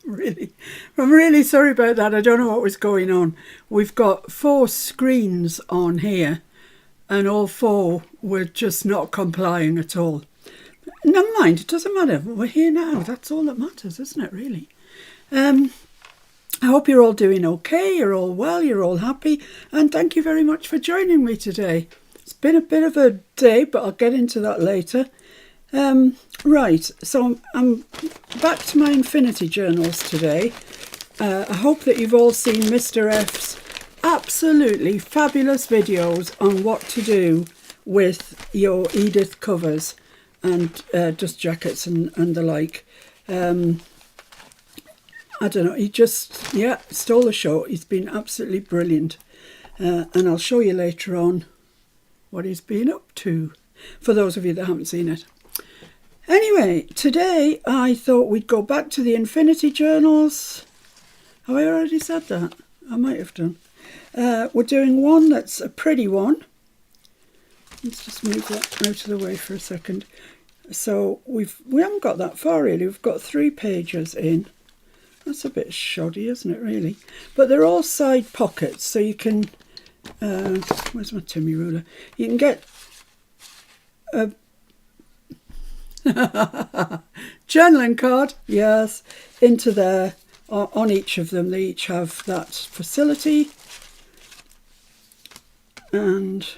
I'm really sorry about that. I don't know what was going on. We've got 4 screens on here and all 4 were just not complying at all. Never mind, it doesn't matter. We're here now. That's all that matters, isn't it, really? I hope you're all doing okay, you're all well, you're all happy, and thank you very much for joining me today. It's been a bit of a day, but I'll get into that later. Right, so I'm back to my infinity journals today. I hope that you've all seen Mr. F's absolutely fabulous videos on what to do with your Edith covers and dust jackets and the like. I don't know, he just, stole the show. He's been absolutely brilliant. And I'll show you later on what he's been up to, for those of you that haven't seen it. Anyway, today I thought we'd go back to the infinity journals. Have I already said that? I might have done. We're doing one that's a pretty one. Let's just move that out of the way for a second. So we haven't got that far really. We've got 3 pages in. That's a bit shoddy, isn't it, really? But they're all side pockets, so you can... where's my Timmy ruler? You can get a journaling card, yes, into there. On each of them, they each have that facility. And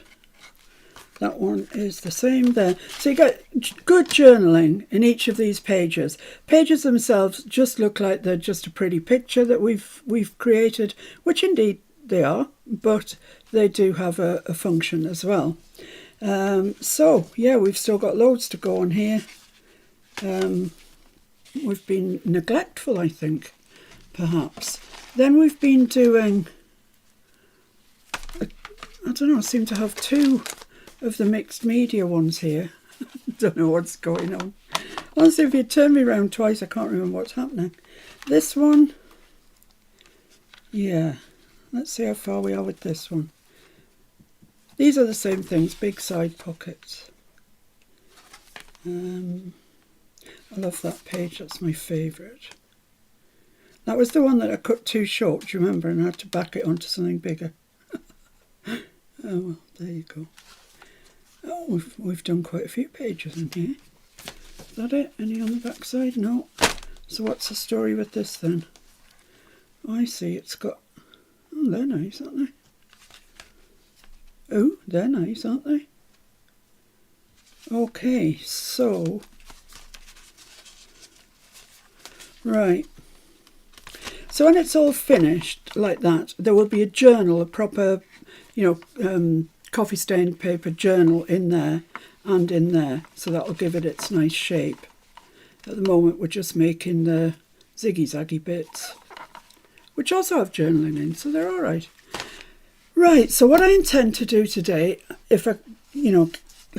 that one is the same there. So you get good journaling in each of these pages. Pages themselves just look like they're just a pretty picture that we've created, which indeed they are, but they do have a function as well. So yeah, we've still got loads to go on here. We've been neglectful, I think, perhaps. Then we've been doing, I don't know, I seem to have 2 of the mixed media ones here. Don't know what's going on. Honestly, if you turn me around twice, I can't remember what's happening. This one, yeah, let's see how far we are with this one. These are the same things, big side pockets. I love that page, that's my favourite. That was the one that I cut too short, do you remember? And I had to back it onto something bigger. Oh well, there you go. Oh, we've done quite a few pages in here. Is that it? Any on the back side? No. So what's the story with this then? Oh, I see, it's got... Oh, they're nice, aren't they? Oh, they're nice, aren't they? Okay, so... Right. So when it's all finished like that, there will be a journal, a proper, coffee stained paper journal in there and in there, so that'll give it its nice shape. At the moment we're just making the ziggy-zaggy bits, which also have journaling in, so they're all right. Right, so what I intend to do today, if I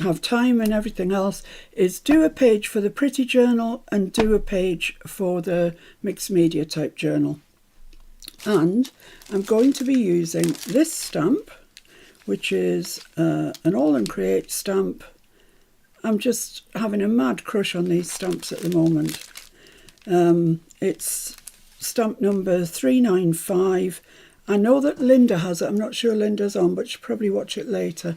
have time and everything else, is do a page for the pretty journal and do a page for the mixed media type journal. And I'm going to be using this stamp, which is an All and Create stamp. I'm just having a mad crush on these stamps at the moment. It's stamp number 395. I know that Linda has it. I'm not sure Linda's on, but she'll probably watch it later.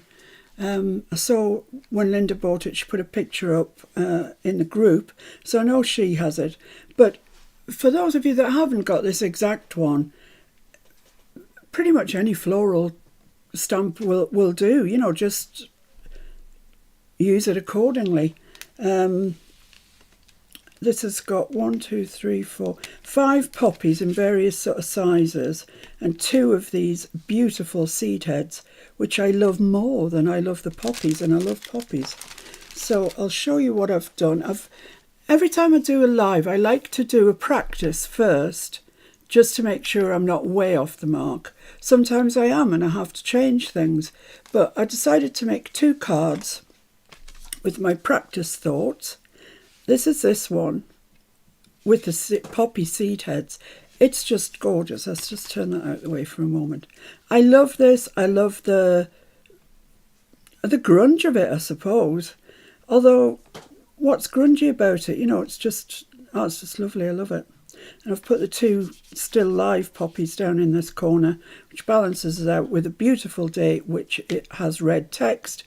I saw when Linda bought it, she put a picture up in the group, so I know she has it. But for those of you that haven't got this exact one, pretty much any floral stamp will do, just use it accordingly. This has got 5 poppies in various sort of sizes and 2 of these beautiful seed heads, which I love more than I love the poppies, and I love poppies. So I'll show you what I've done. Every time I do a live, I like to do a practice first, just to make sure I'm not way off the mark. Sometimes I am and I have to change things, but I decided to make 2 cards with my practice thoughts. This is this one with the poppy seed heads. It's just gorgeous. Let's just turn that out of the way for a moment. I love this. I love the grunge of it, I suppose. Although, what's grungy about it? It's just lovely. I love it. And I've put the 2 still live poppies down in this corner, which balances it out with a beautiful day, which it has red text.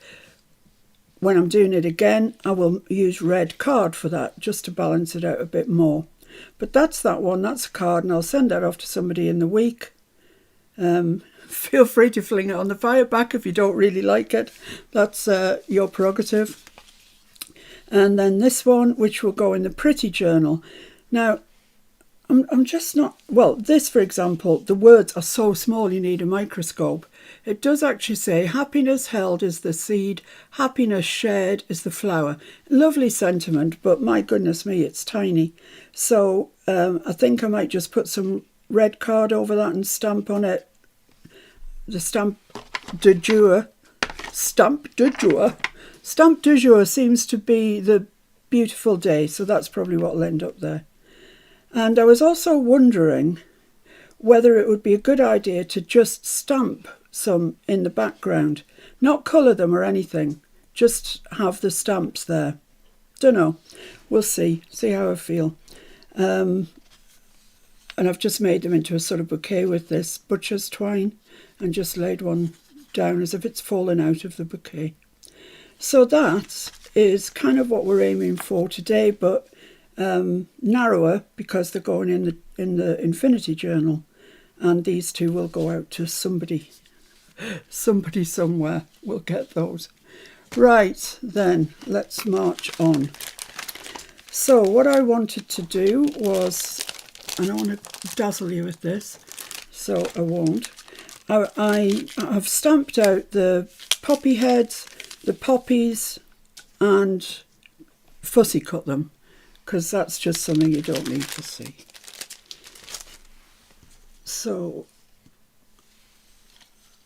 When I'm doing it again, I will use red card for that, just to balance it out a bit more. But that's that one, that's a card, and I'll send that off to somebody in the week. Feel free to fling it on the fire back if you don't really like it. That's your prerogative. And then this one, which will go in the pretty journal. Now, I'm just not... Well, this, for example, the words are so small you need a microscope. It does actually say, happiness held is the seed, happiness shared is the flower. Lovely sentiment, but my goodness me, it's tiny. So I think I might just put some red card over that and stamp on it. The stamp de jour. Stamp de jour. Stamp de jour seems to be the beautiful day, so that's probably what will end up there. And I was also wondering whether it would be a good idea to just stamp some in the background. Not colour them or anything, just have the stamps there. Don't know. We'll see how I feel. And I've just made them into a sort of bouquet with this butcher's twine and just laid one down as if it's fallen out of the bouquet. So that is kind of what we're aiming for today, but narrower because they're going in the Infinity Journal, and these 2 will go out to somebody somewhere will get those. Right, then let's march on. So what I wanted to do was, and I want to dazzle you with this, so I won't. I have stamped out the poppy heads, the poppies, and fussy cut them, because that's just something you don't need to see. So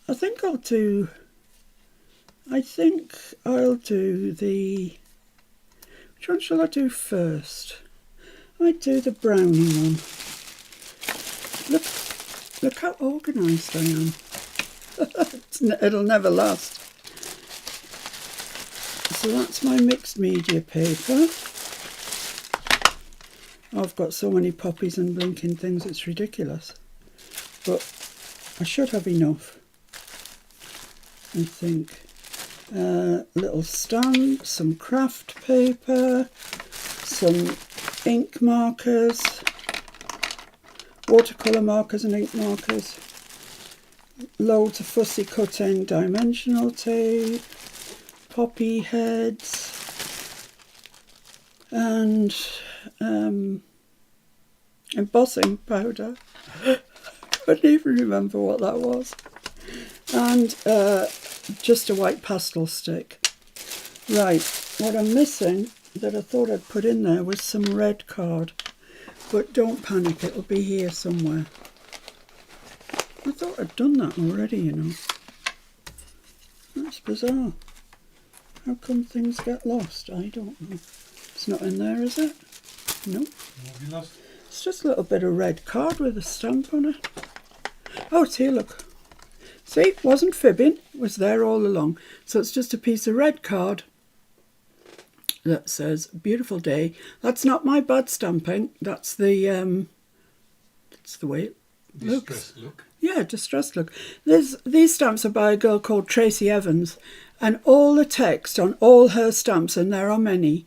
I think I'll do the... Which one shall I do first? I might do the brownie one. Look how organised I am. It'll never last. So that's my mixed media paper. I've got so many poppies and blinking things, it's ridiculous. But I should have enough, I think. Little stamp, some craft paper, some ink markers, watercolour markers and ink markers, loads of fussy cutting dimensional tape, poppy heads, and embossing powder. I couldn't even remember what that was. And just a white pastel stick. Right, what I'm missing that I thought I'd put in there was some red card. But don't panic, it'll be here somewhere. I thought I'd done that already, you know. That's bizarre. How come things get lost? I don't know. It's not in there, is it? Nope. Lost? It's just a little bit of red card with a stamp on it. Oh, it's here, look. See, wasn't fibbing, was there all along. So it's just a piece of red card that says beautiful day. That's not my bad stamping. That's the way it looks. Distressed look. Yeah, distressed look. These stamps are by a girl called Tracy Evans, and all the text on all her stamps, and there are many,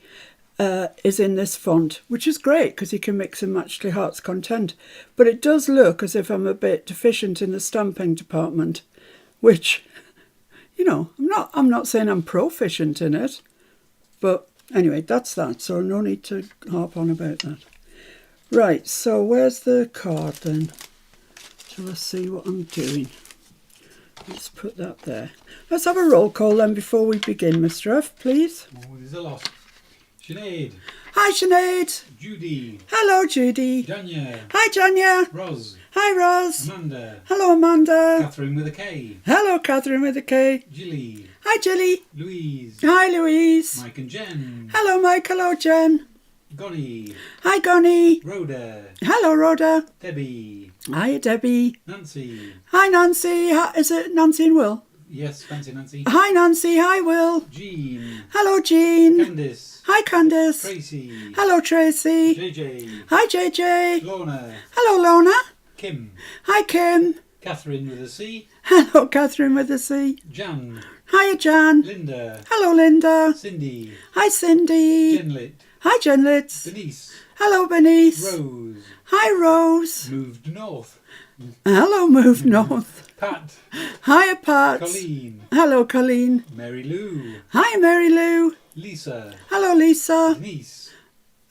is in this font, which is great because you can mix and match to heart's content. But it does look as if I'm a bit deficient in the stamping department, which, you know, I'm not saying I'm proficient in it, but anyway, that's that. So no need to harp on about that. Right, so where's the card then? So let's see what I'm doing. Let's put that there. Let's have a roll call then before we begin, Mr. F, please. Oh, there's a lot. Sinead. Hi, Sinead. Judy. Hello, Judy. Janya. Hi, Janya. Ros. Hi, Ros. Amanda. Hello, Amanda. Catherine with a K. Hello, Catherine with a K. Jilly. Hi, Jilly. Louise. Hi, Louise. Mike and Jen. Hello, Mike. Hello, Jen. Gonnie. Hi, Gonnie. Rhoda. Hello, Rhoda. Debbie. Hi, Debbie. Nancy. Hi, Nancy. Is it Nancy and Will? Yes, Fancy Nancy. Hi Nancy, hi Will. Jean. Hello Jean. Candice. Hi Candice. Tracy. Hello Tracy. JJ. Hi JJ. Lorna. Hello Lorna. Kim. Hi Kim. Catherine with a C. Hello Catherine with a C. Jan. Hiya Jan. Linda. Hello Linda. Cindy. Hi Cindy. Jenlit. Hi Jenlitz. Denise. Hello Bernice. Rose. Hi Rose. Moved north. Hello Move North. Pat. Hiya Pat. Colleen. Hello Colleen. Mary Lou. Hi Mary Lou. Lisa. Hello Lisa. Denise.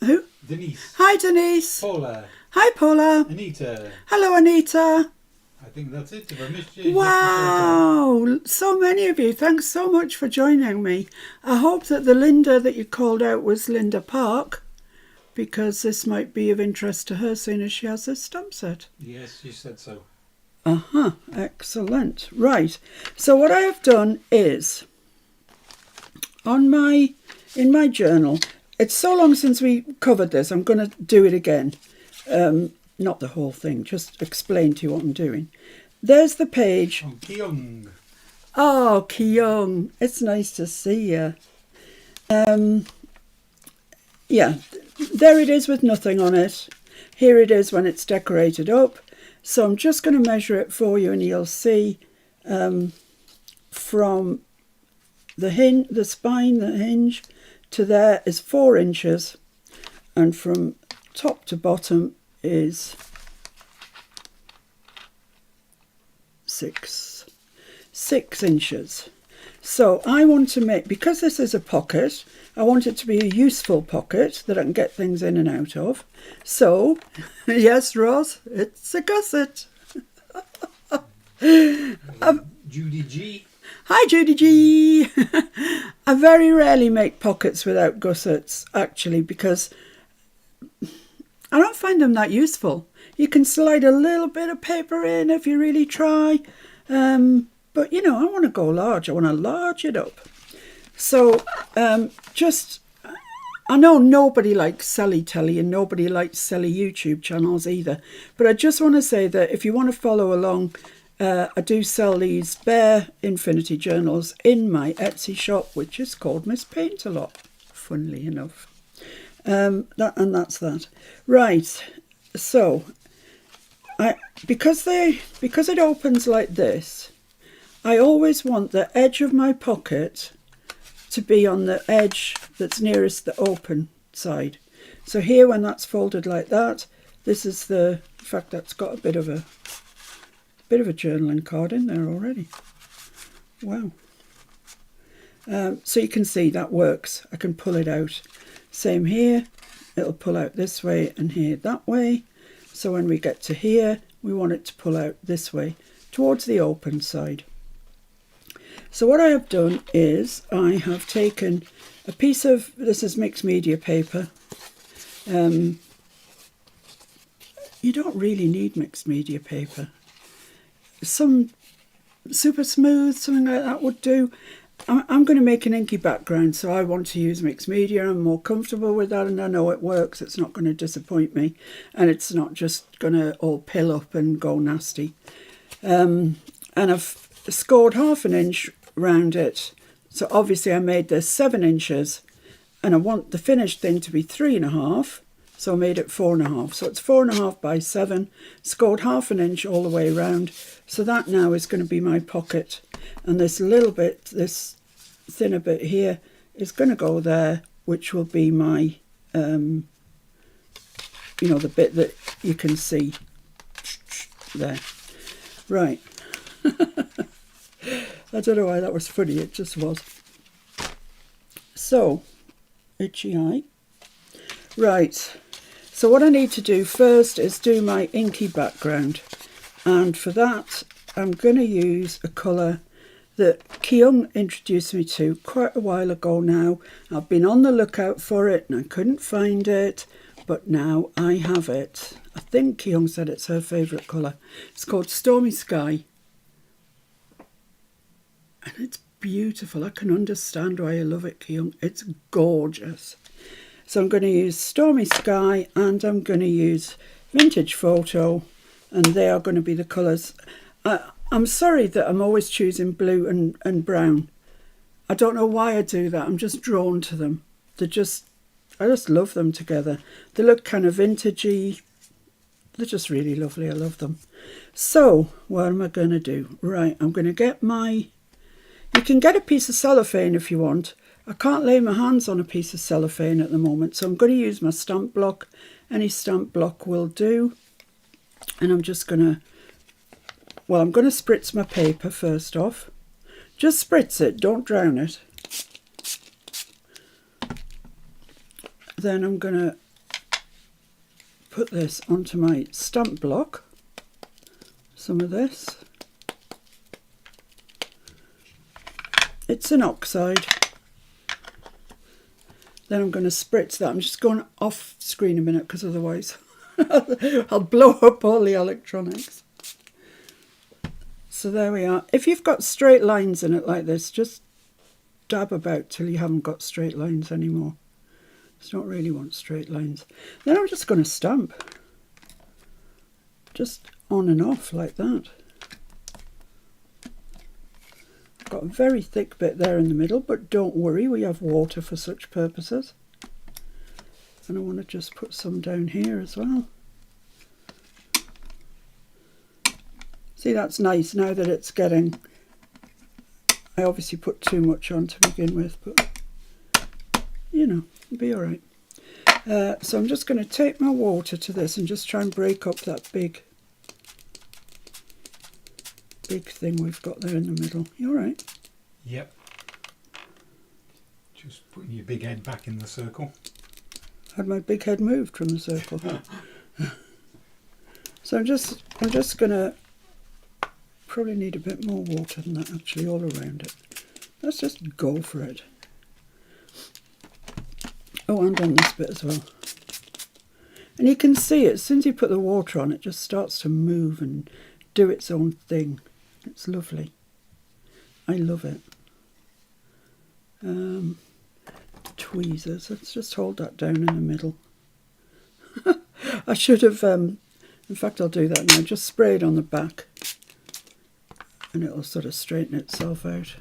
Who? Denise. Hi Denise. Paula. Hi Paula. Anita. Hello Anita. I think that's it. If I missed you, Wow, so many of you. Thanks so much for joining me. I hope that the Linda that you called out was Linda Park, because this might be of interest to her, seeing as she has this stamp set. Yes, you said so. Excellent. Right, so what I have done is, in my journal, it's so long since we covered this, I'm going to do it again. Not the whole thing, just explain to you what I'm doing. There's the page. Oh, Kyung. Oh, Kyung, it's nice to see you. Yeah, there it is with nothing on it. Here it is when it's decorated up. So I'm just going to measure it for you, and you'll see from the spine, the hinge, to there is 4 inches, and from top to bottom is 6 inches. So I want to make, because this is a pocket, I want it to be a useful pocket that I can get things in and out of. So, yes, Ross, it's a gusset. Judy G. Hi, Judy G. I very rarely make pockets without gussets, actually, because I don't find them that useful. You can slide a little bit of paper in if you really try. But, you know, I want to go large. I want to large it up. So, I know nobody likes silly telly and nobody likes silly YouTube channels either. But I just want to say that if you want to follow along, I do sell these bare infinity journals in my Etsy shop, which is called Miss Paint a Lot, funnily enough. That's that. Right, so because it opens like this, I always want the edge of my pocket to be on the edge that's nearest the open side. So here, when that's folded like that, this is in fact, that's got a bit of a journaling card in there already. Wow. So you can see that works. I can pull it out. Same here, it'll pull out this way and here that way. So when we get to here, we want it to pull out this way towards the open side. So what I have done is I have taken a piece of, this is mixed media paper. You don't really need mixed media paper. Some super smooth, something like that would do. I'm going to make an inky background, so I want to use mixed media. I'm more comfortable with that, and I know it works. It's not going to disappoint me, and it's not just going to all pill up and go nasty. And I've scored 1/2 inch round it. So obviously I made this 7 inches, and I want the finished thing to be 3.5. So I made it 4.5. So it's 4.5 by 7, scored 1/2 inch all the way around. So that now is going to be my pocket. And this little bit, this thinner bit here, is going to go there, which will be my, the bit that you can see there. Right. I don't know why that was funny, it just was. So, itchy eye. Right, so what I need to do first is do my inky background. And for that, I'm going to use a colour that Kyung introduced me to quite a while ago now. I've been on the lookout for it and I couldn't find it, but now I have it. I think Kyung said it's her favourite colour. It's called Stormy Sky. And it's beautiful. I can understand why you love it, Kyung. It's gorgeous. So I'm going to use Stormy Sky and I'm going to use Vintage Photo, and they are going to be the colours. I'm sorry that I'm always choosing blue and brown. I don't know why I do that. I'm just drawn to them. I just love them together. They look kind of vintagey. They're just really lovely. I love them. So what am I going to do? Right, I'm going to get my... You can get a piece of cellophane if you want. I can't lay my hands on a piece of cellophane at the moment, so I'm going to use my stamp block. Any stamp block will do. And I'm just going to... Well, I'm going to spritz my paper first off. Just spritz it, don't drown it. Then I'm going to put this onto my stamp block. Some of this. It's an oxide. Then I'm going to spritz that. I'm just going off screen a minute because otherwise I'll blow up all the electronics. So there we are. If you've got straight lines in it like this, just dab about till you haven't got straight lines anymore. Just don't really want straight lines. Then I'm just going to stamp. Just on and off like that. I've got a very thick bit there in the middle, but don't worry, we have water for such purposes. And I want to just put some down here as well. See, that's nice now that it's getting... I obviously put too much on to begin with, but you know, it'll be alright. So I'm just going to take my water to this and just try and break up that big thing we've got there in the middle. You alright? Yep. Just putting your big head back in the circle. Had my big head moved from the circle. So I'm just going to probably need a bit more water than that actually all around it. Let's just go for it. Oh, and on this bit as well. And you can see it, as soon as you put the water on, it just starts to move and do its own thing. It's lovely. I love it. Tweezers. Let's just hold that down in the middle. I should have, in fact I'll do that now, just spray it on the back and it'll sort of straighten itself out.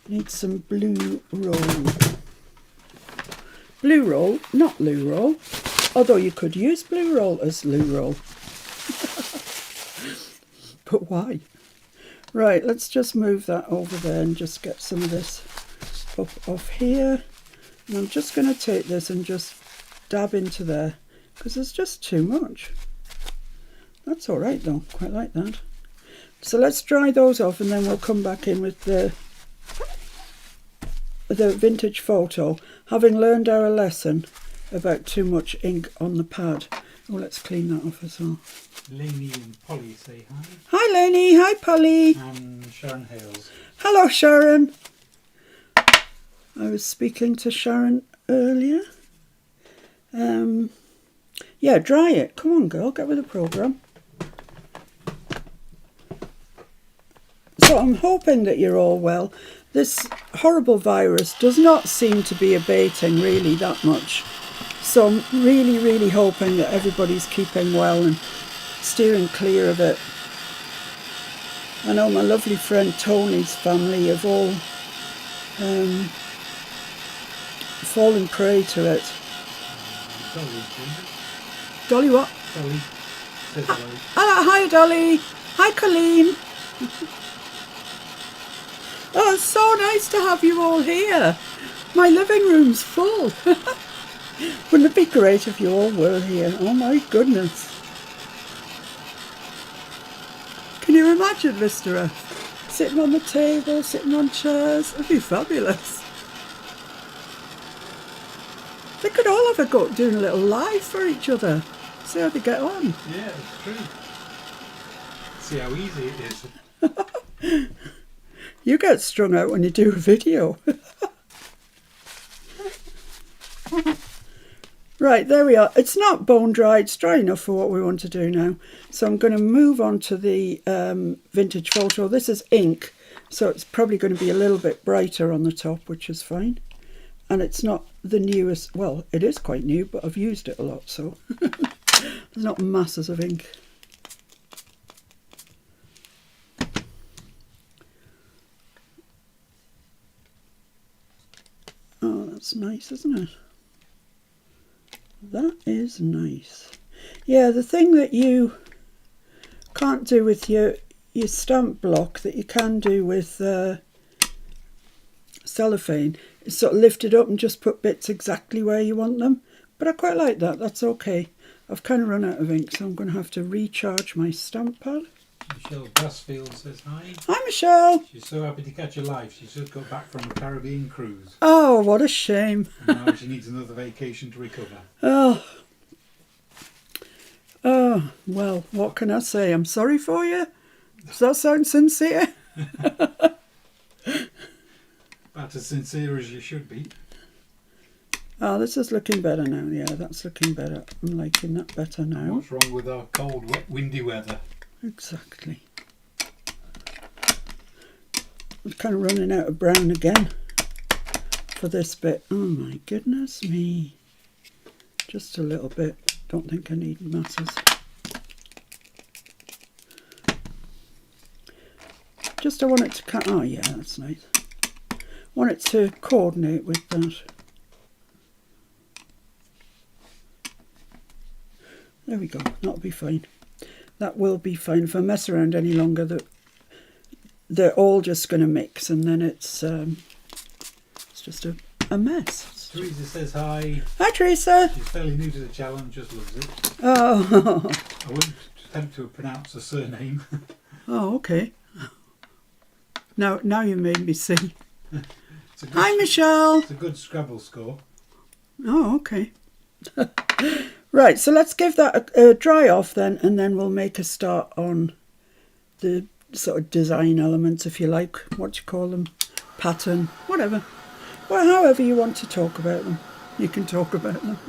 Need some blue roll. Blue roll, not loo roll, although you could use blue roll as loo roll. But why? Right, let's just move that over there and just get some of this up off here. And I'm just going to take this and just dab into there because there's just too much. That's all right though, quite like that. So let's dry those off and then we'll come back in with the vintage photo, having learned our lesson about too much ink on the pad. Oh, let's clean that off as well. Lainey and Polly say hi. Hi Lainey, hi Polly. And Sharon Hales. Hello Sharon. I was speaking to Sharon earlier. Yeah, dry it. Come on girl, get with the programme. So I'm hoping that you're all well. This horrible virus does not seem to be abating really that much. So I'm really, really hoping that everybody's keeping well and steering clear of it. I know my lovely friend Tony's family have all fallen prey to it. Dolly what? Dolly. Says hello. Hi Dolly. Hi Colleen. Oh, it's so nice to have you all here. My living room's full. Wouldn't it be great if you all were here? Oh my goodness. Can you imagine, Mr. F? Sitting on the table, sitting on chairs. It'd be fabulous. They could all have a go at doing a little live for each other. See how they get on. Yeah, it's true. See how easy it is. You get strung out when you do a video. Right, there we are. It's not bone dry. It's dry enough for what we want to do now. So I'm going to move on to the vintage photo. This is ink, so it's probably going to be a little bit brighter on the top, which is fine. And it's not the newest. Well, it is quite new, but I've used it a lot, so there's not masses of ink. That's nice, isn't it? That is nice. Yeah, the thing that you can't do with your stamp block that you can do with cellophane is sort of lift it up and just put bits exactly where you want them. But I quite like that. That's okay. I've kind of run out of ink, so I'm going to have to recharge my stamp pad. Michelle Brassfield says hi. Hi, Michelle. She's so happy to catch you live. She's just got back from a Caribbean cruise. Oh, what a shame. And now she needs another vacation to recover. Oh, well, what can I say? I'm sorry for you. Does that sound sincere? About as sincere as you should be. Oh, this is looking better now. Yeah, that's looking better. I'm liking that better now. What's wrong with our cold, wet, windy weather? Exactly. I'm kind of running out of brown again for this bit. Oh my goodness me. Just a little bit. Don't think I need masses. Just I want it to cut. Oh yeah, that's nice. Want it to coordinate with that. There we go. That'll be fine. That will be fine. If I mess around any longer, they're all just going to mix, and then it's just a mess. Teresa says hi. Hi, Teresa. She's fairly new to the challenge, just loves it. Oh. I wouldn't attempt to pronounce a surname. Oh, okay. Now you made me see. Hi, Michelle. Michelle. It's a good Scrabble score. Oh, okay. Right, so let's give that a dry off then, and then we'll make a start on the sort of design elements, if you like. What do you call them? Pattern, whatever. Well, however you want to talk about them, you can talk about them.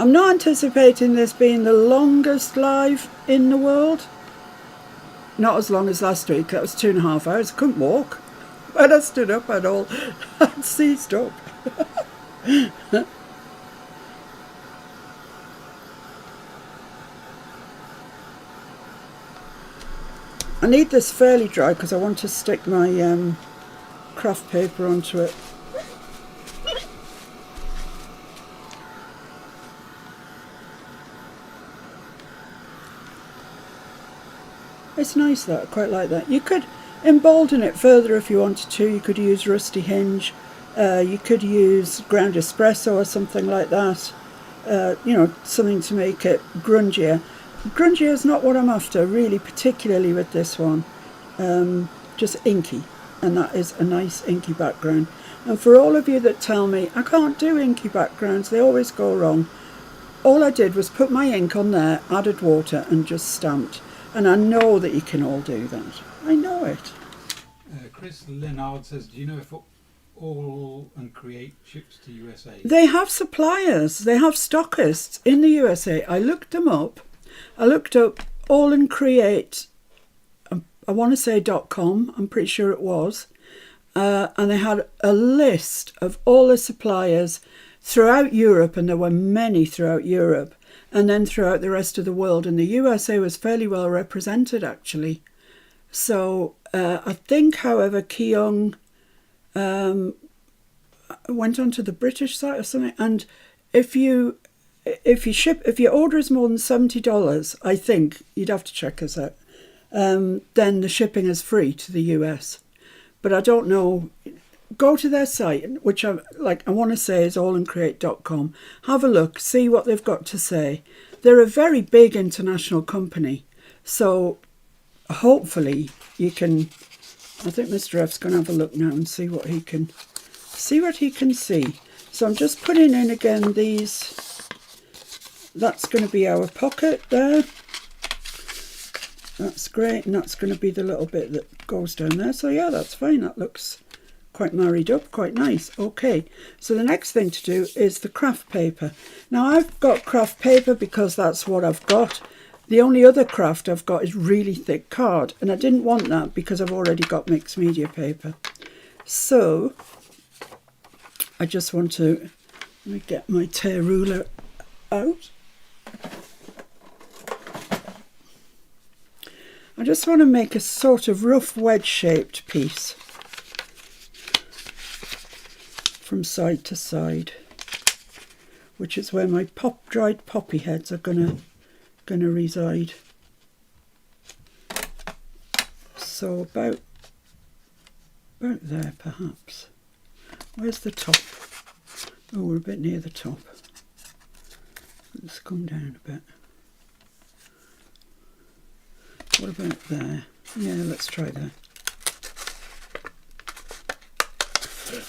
I'm not anticipating this being the longest live in the world. Not as long as last week. That was 2.5 hours. I couldn't walk. When I stood up at all, I'd seized up. I need this fairly dry because I want to stick my craft paper onto it. It's nice that, I quite like that. You could embolden it further if you wanted to. You could use rusty hinge. You could use ground espresso or something like that. You know, something to make it grungier. Grungier is not what I'm after, really, particularly with this one. Just inky, and that is a nice inky background. And for all of you that tell me, I can't do inky backgrounds, they always go wrong. All I did was put my ink on there, added water, and just stamped. And I know that you can all do that. I know it. Chris Leonard says, do you know if All and Create ships to USA? They have suppliers. They have stockists in the USA. I looked them up. I looked up All and Create, I want to say .com, I'm pretty sure it was. And they had a list of all the suppliers throughout Europe, and there were many throughout Europe, and then throughout the rest of the world. And the USA was fairly well represented, actually. So I think, however, Keong went onto the British site or something. And if your order is more than $70, I think you'd have to check us out. Then the shipping is free to the US. But I don't know. Go to their site, which I want to say is allandcreate.com. Have a look, see what they've got to say. They're a very big international company, so hopefully you can. I think Mr. F's going to have a look now and see what he can see. So I'm just putting in again these. That's going to be our pocket there. That's great, and that's going to be the little bit that goes down there. So yeah, that's fine. That looks quite married up, quite nice. Okay, so the next thing to do is the craft paper. Now I've got craft paper because that's what I've got. The only other craft I've got is really thick card, and I didn't want that because I've already got mixed media paper. So I just want to, let me get my tear ruler out. I just want to make a sort of rough wedge shaped piece. from side to side, which is where my dried poppy heads are gonna reside. So about there perhaps. Where's the top? Oh, we're a bit near the top. Let's come down a bit. What about there? Yeah, let's try that.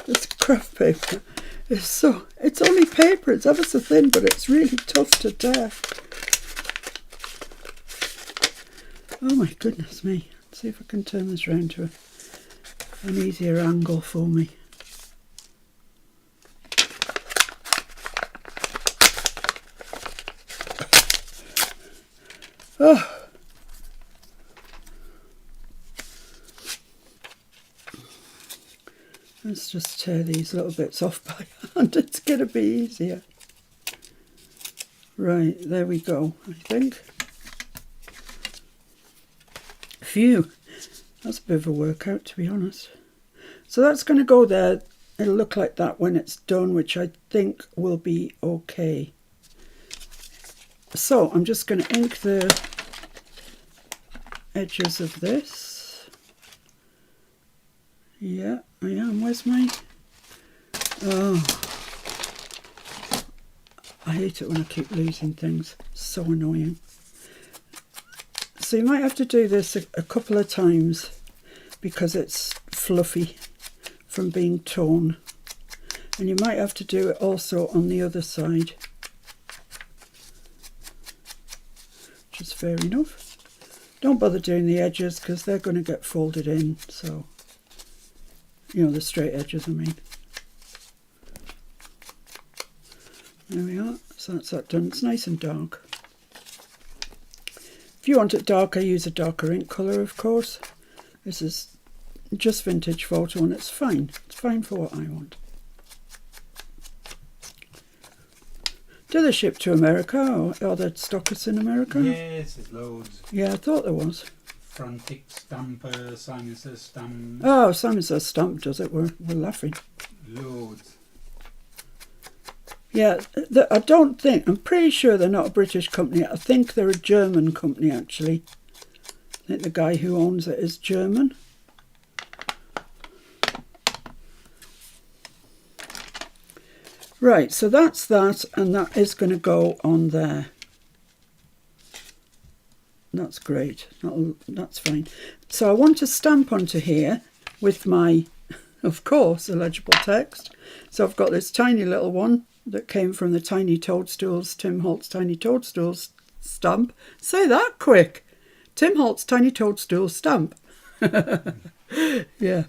This craft paper is it's only paper, it's ever so thin, but it's really tough to tear. Oh my goodness me. Let's see if I can turn this round to an easier angle for me. Oh. Let's just tear these little bits off by hand. It's going to be easier. Right, there we go, I think. Phew, that's a bit of a workout, to be honest. So that's going to go there. It'll look like that when it's done, which I think will be okay. So I'm just going to ink the edges of this. Yeah, I am. Where's my... Oh, I hate it when I keep losing things. So annoying. So you might have to do this a couple of times because it's fluffy from being torn. And you might have to do it also on the other side. Which is fair enough. Don't bother doing the edges because they're going to get folded in. So, you know, the straight edges I mean. There we are. So that's that done. It's nice and dark. If you want it darker, use a darker ink colour, of course. This is just vintage photo and it's fine. It's fine for what I want. Do they ship to America or are there stockers in America? Yes, there's loads. Yeah, I thought there was. Frantic Stamper, Simon Says Stamp. Oh, Simon Says Stamp does it. We're laughing. Loads. Yeah, I'm pretty sure they're not a British company. I think they're a German company, actually. I think the guy who owns it is German. Right, so that's that, and that is going to go on there. That's great. That's fine. So I want to stamp onto here with my, of course, illegible text. So I've got this tiny little one that came from the Tiny Toadstools, Tim Holtz Tiny Toadstools stamp. Say that quick. Tim Holtz Tiny Toadstools stamp. Yeah.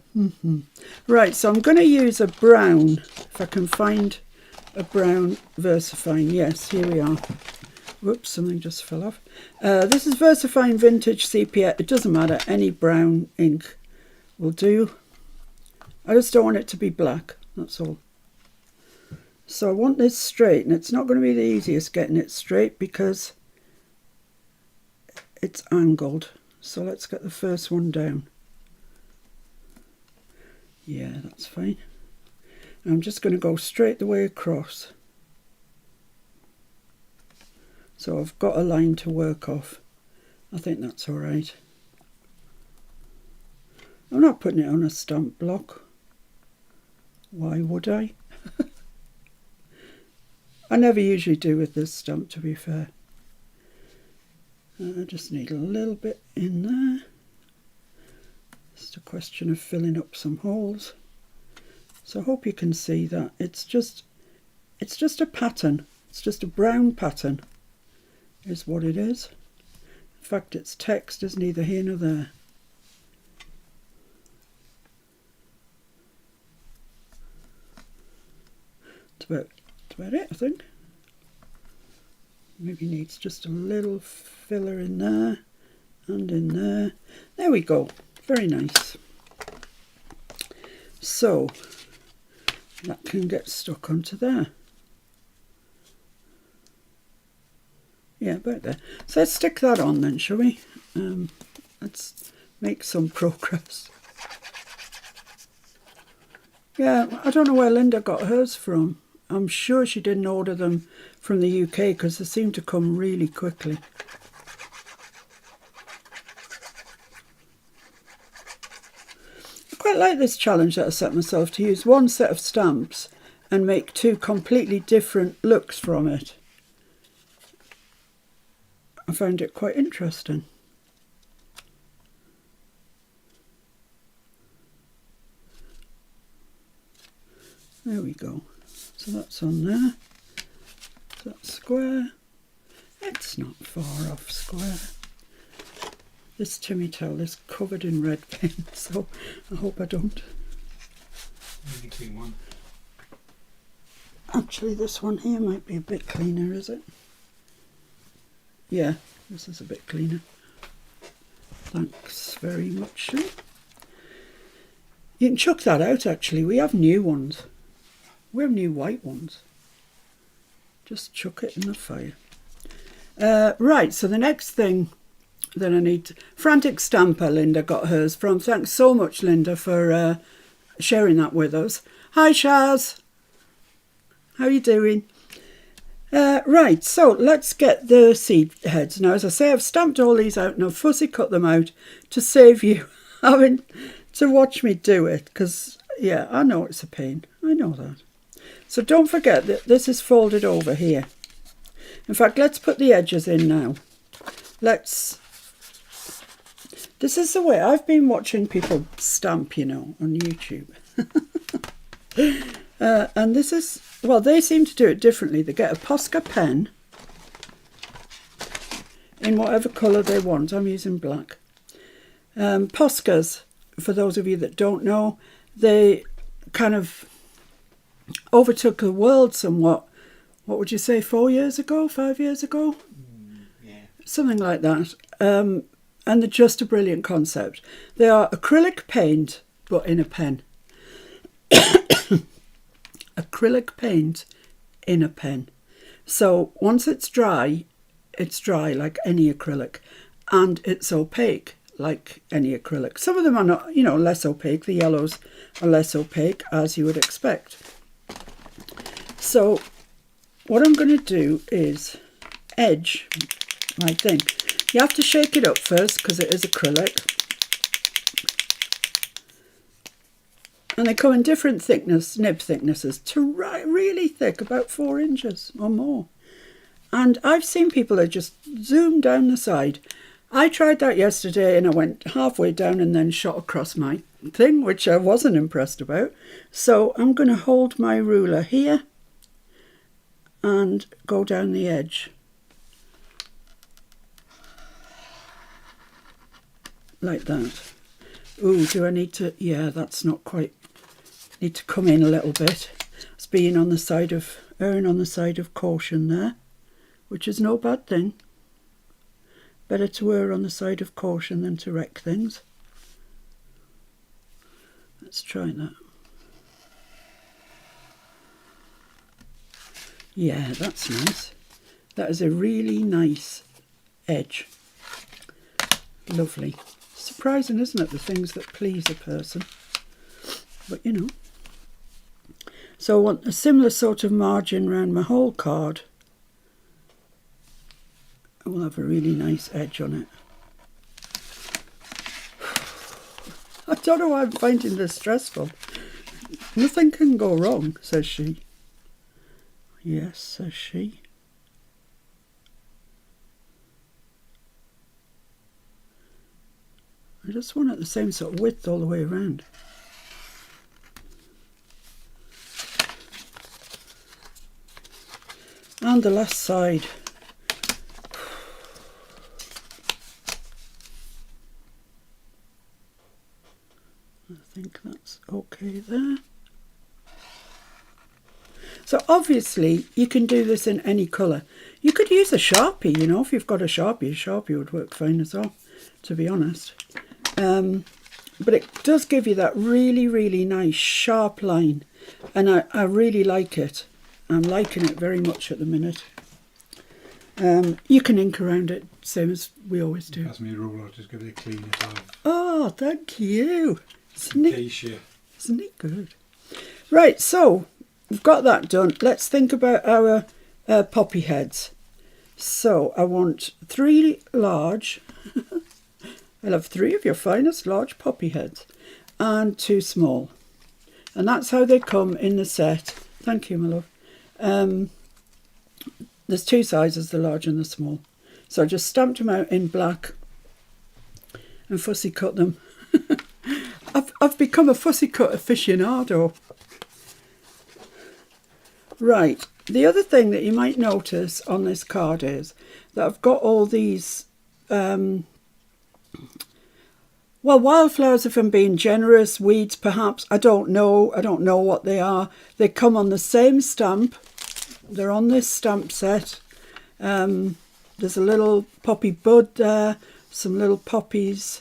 Right, so I'm going to use a brown, if I can find a brown VersaFine. Yes, here we are. Whoops, something just fell off. This is VersaFine Vintage Sepia. It doesn't matter, any brown ink will do. I just don't want it to be black, that's all. So I want this straight, and it's not going to be the easiest getting it straight because it's angled. So let's get the first one down. Yeah, that's fine. And I'm just going to go straight the way across. So I've got a line to work off. I think that's all right. I'm not putting it on a stamp block. Why would I? I never usually do with this stamp, to be fair. I just need a little bit in there. Just a question of filling up some holes. So I hope you can see that. It's just a pattern. It's just a brown pattern is what it is. In fact, its text is neither here nor there. That's about it, I think. Maybe needs just a little filler in there and in there. There we go. Very nice. So that can get stuck onto there. Yeah, about there. So let's stick that on then, shall we? Let's make some progress. Yeah, I don't know where Linda got hers from. I'm sure she didn't order them from the UK because they seem to come really quickly. I quite like this challenge that I set myself to use one set of stamps and make two completely different looks from it. I found it quite interesting. There we go. So that's on there. So that's square. It's not far off square. This Timmy towel is covered in red paint, so I hope I don't. Really clean one. Actually, this one here might be a bit cleaner, is it? Yeah, this is a bit cleaner. Thanks very much. You can chuck that out, actually. We have new ones. We have new white ones. Just chuck it in the fire. Right, so the next thing that I need... Frantic Stamper, Linda got hers from. Thanks so much, Linda, for sharing that with us. Hi, Shaz. How are you doing? Right, so let's get the seed heads. Now, as I say, I've stamped all these out and I've fussy cut them out to save you having to watch me do it. Because, yeah, I know it's a pain. I know that. So don't forget that this is folded over here. In fact, let's put the edges in now. This is the way I've been watching people stamp, you know, on YouTube. And this is, well, they seem to do it differently. They get a Posca pen in whatever colour they want. I'm using black. Poscas, for those of you that don't know, they kind of overtook the world somewhat. What would you say, 4 years ago, 5 years ago? Yeah. Something like that. And they're just a brilliant concept. They are acrylic paint, but in a pen. Acrylic paint in a pen. So once it's dry like any acrylic, and it's opaque like any acrylic. Some of them are not, you know, less opaque. The yellows are less opaque, as you would expect. So what I'm going to do is edge my thing. You have to shake it up first because it is acrylic. And they come in different thickness, nib thicknesses, to really thick, about 4 inches or more. And I've seen people that just zoom down the side. I tried that yesterday and I went halfway down and then shot across my thing, which I wasn't impressed about. So I'm going to hold my ruler here and go down the edge. Like that. Ooh, do I need to... Yeah, that's not quite... Need to come in a little bit. It's being on the side of... Erring on the side of caution there, which is no bad thing. Better to err on the side of caution than to wreck things. Let's try that. Yeah, that's nice. That is a really nice edge. Lovely. Surprising, isn't it, the things that please a person? But, you know. So I want a similar sort of margin around my whole card. And we'll have a really nice edge on it. I don't know why I'm finding this stressful. Nothing can go wrong, says she. Yes, says she. I just want it the same sort of width all the way around. And the last side. I think that's okay there. So obviously you can do this in any colour. You could use a Sharpie, you know, if you've got a Sharpie would work fine as well, to be honest. But it does give you that really, really nice sharp line. And I really like it. I'm liking it very much at the minute. You can ink around it, same as we always do. Pass me a ruler, just give it a clean it off. Oh, thank you. Isn't it good? Right, so we've got that done. Let's think about our poppy heads. So I want 3 large, I'll have 3 of your finest large poppy heads and 2 small. And that's how they come in the set. Thank you, my love. There's 2 sizes, the large and the small. So I just stamped them out in black and fussy cut them. I've become a fussy cut aficionado. Right, the other thing that you might notice on this card is that I've got all these, well, wildflowers, if I'm being generous, weeds perhaps, I don't know what they are. They come on the same stamp, they're on this stamp set. There's a little poppy bud there, some little poppies,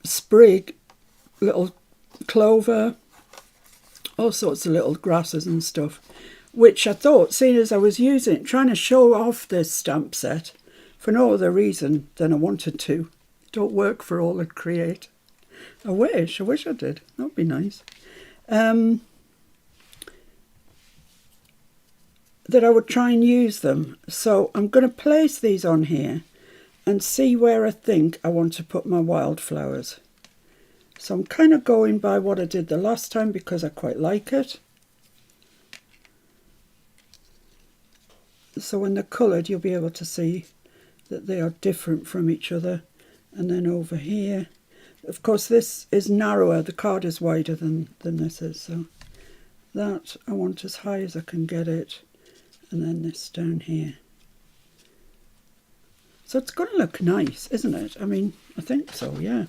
sprig, little clover, all sorts of little grasses and stuff, which I thought, seeing as I was using it, trying to show off this stamp set for no other reason than I wanted to. Don't work for all I create. I wish I did. That would be nice. That I would try and use them. So I'm going to place these on here and see where I think I want to put my wildflowers. So I'm kind of going by what I did the last time because I quite like it. So when they're coloured, you'll be able to see that they are different from each other. And then over here, of course, this is narrower. The card is wider than this is. So that I want as high as I can get it. And then this down here. So it's going to look nice, isn't it? I mean, I think so, yeah.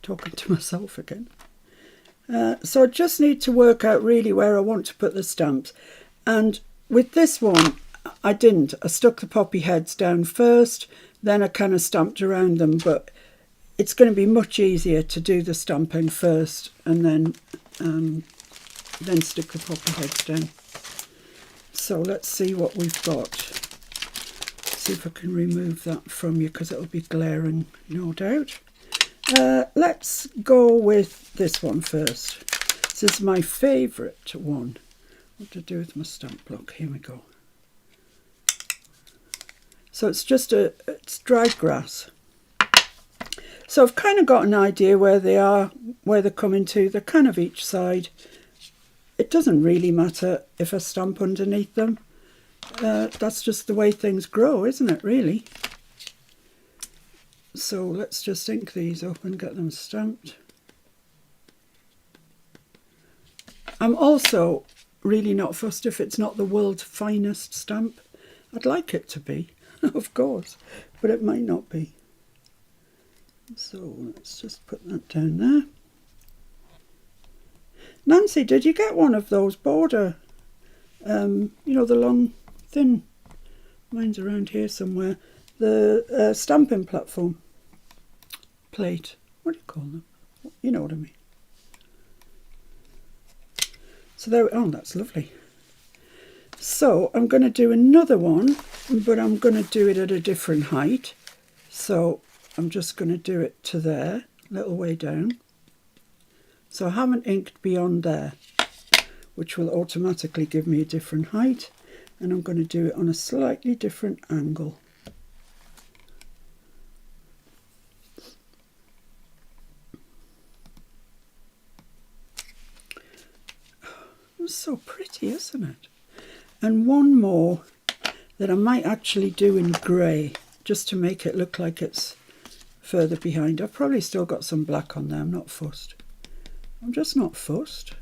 Talking to myself again. So I just need to work out really where I want to put the stamps. And with this one, I didn't. I stuck the poppy heads down first, then I kind of stamped around them, but it's going to be much easier to do the stamping first and then stick the poppy heads down. So let's see what we've got. See if I can remove that from you because it'll be glaring, no doubt. Let's go with this one first. This is my favourite one. What to do with my stamp block? Here we go. So it's just it's dried grass. So I've kind of got an idea where they are, where they're coming to. They're kind of each side. It doesn't really matter if I stamp underneath them. That's just the way things grow, isn't it, really? So let's just ink these up and get them stamped. I'm also really not fussed if it's not the world's finest stamp. I'd like it to be, of course, but it might not be. So let's just put that down there. Nancy, did you get one of those border, you know, the long, thin, mine's around here somewhere, the stamping platform plate, what do you call them? You know what I mean. So there, oh, that's lovely. So I'm going to do another one, but I'm going to do it at a different height. So I'm just going to do it to there, a little way down. So I haven't inked beyond there, which will automatically give me a different height. And I'm going to do it on a slightly different angle. It's so pretty, isn't it? And one more that I might actually do in grey, just to make it look like it's further behind. I've probably still got some black on there. I'm not fussed. I'm just not fussed.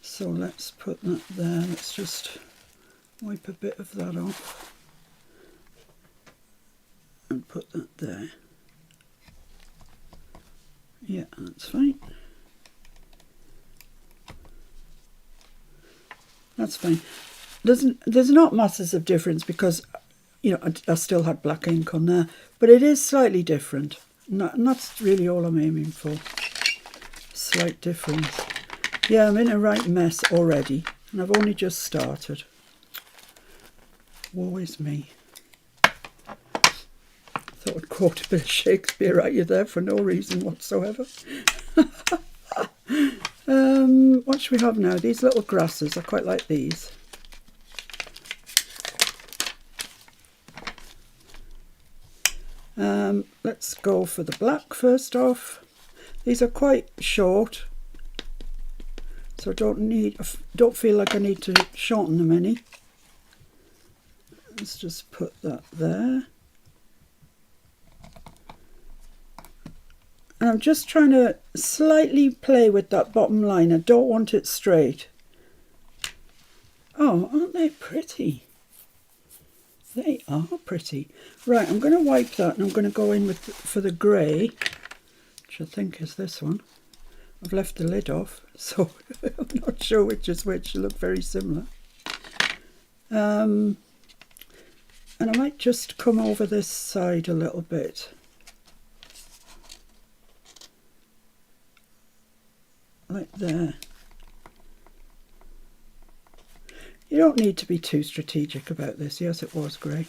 So let's put that there. Let's just wipe a bit of that off and put that there. Yeah, that's fine. That's fine. There's not masses of difference because, you know, I still had black ink on there, but it is slightly different. And that's really all I'm aiming for. Slight difference. Yeah, I'm in a right mess already, and I've only just started. Woe is me. Thought I'd quote a bit of Shakespeare at you there for no reason whatsoever. What should we have now? These little grasses, I quite like these. Let's go for the black first off. These are quite short, so I don't feel like I need to shorten them any. Let's just put that there. And I'm just trying to slightly play with that bottom line. I don't want it straight. Oh, aren't they pretty? They are pretty. Right, I'm going to wipe that and I'm going to go in with for the grey, which I think is this one. I've left the lid off, so I'm not sure which is which. They look very similar. And I might just come over this side a little bit. Like there. You don't need to be too strategic about this. Yes, it was grey.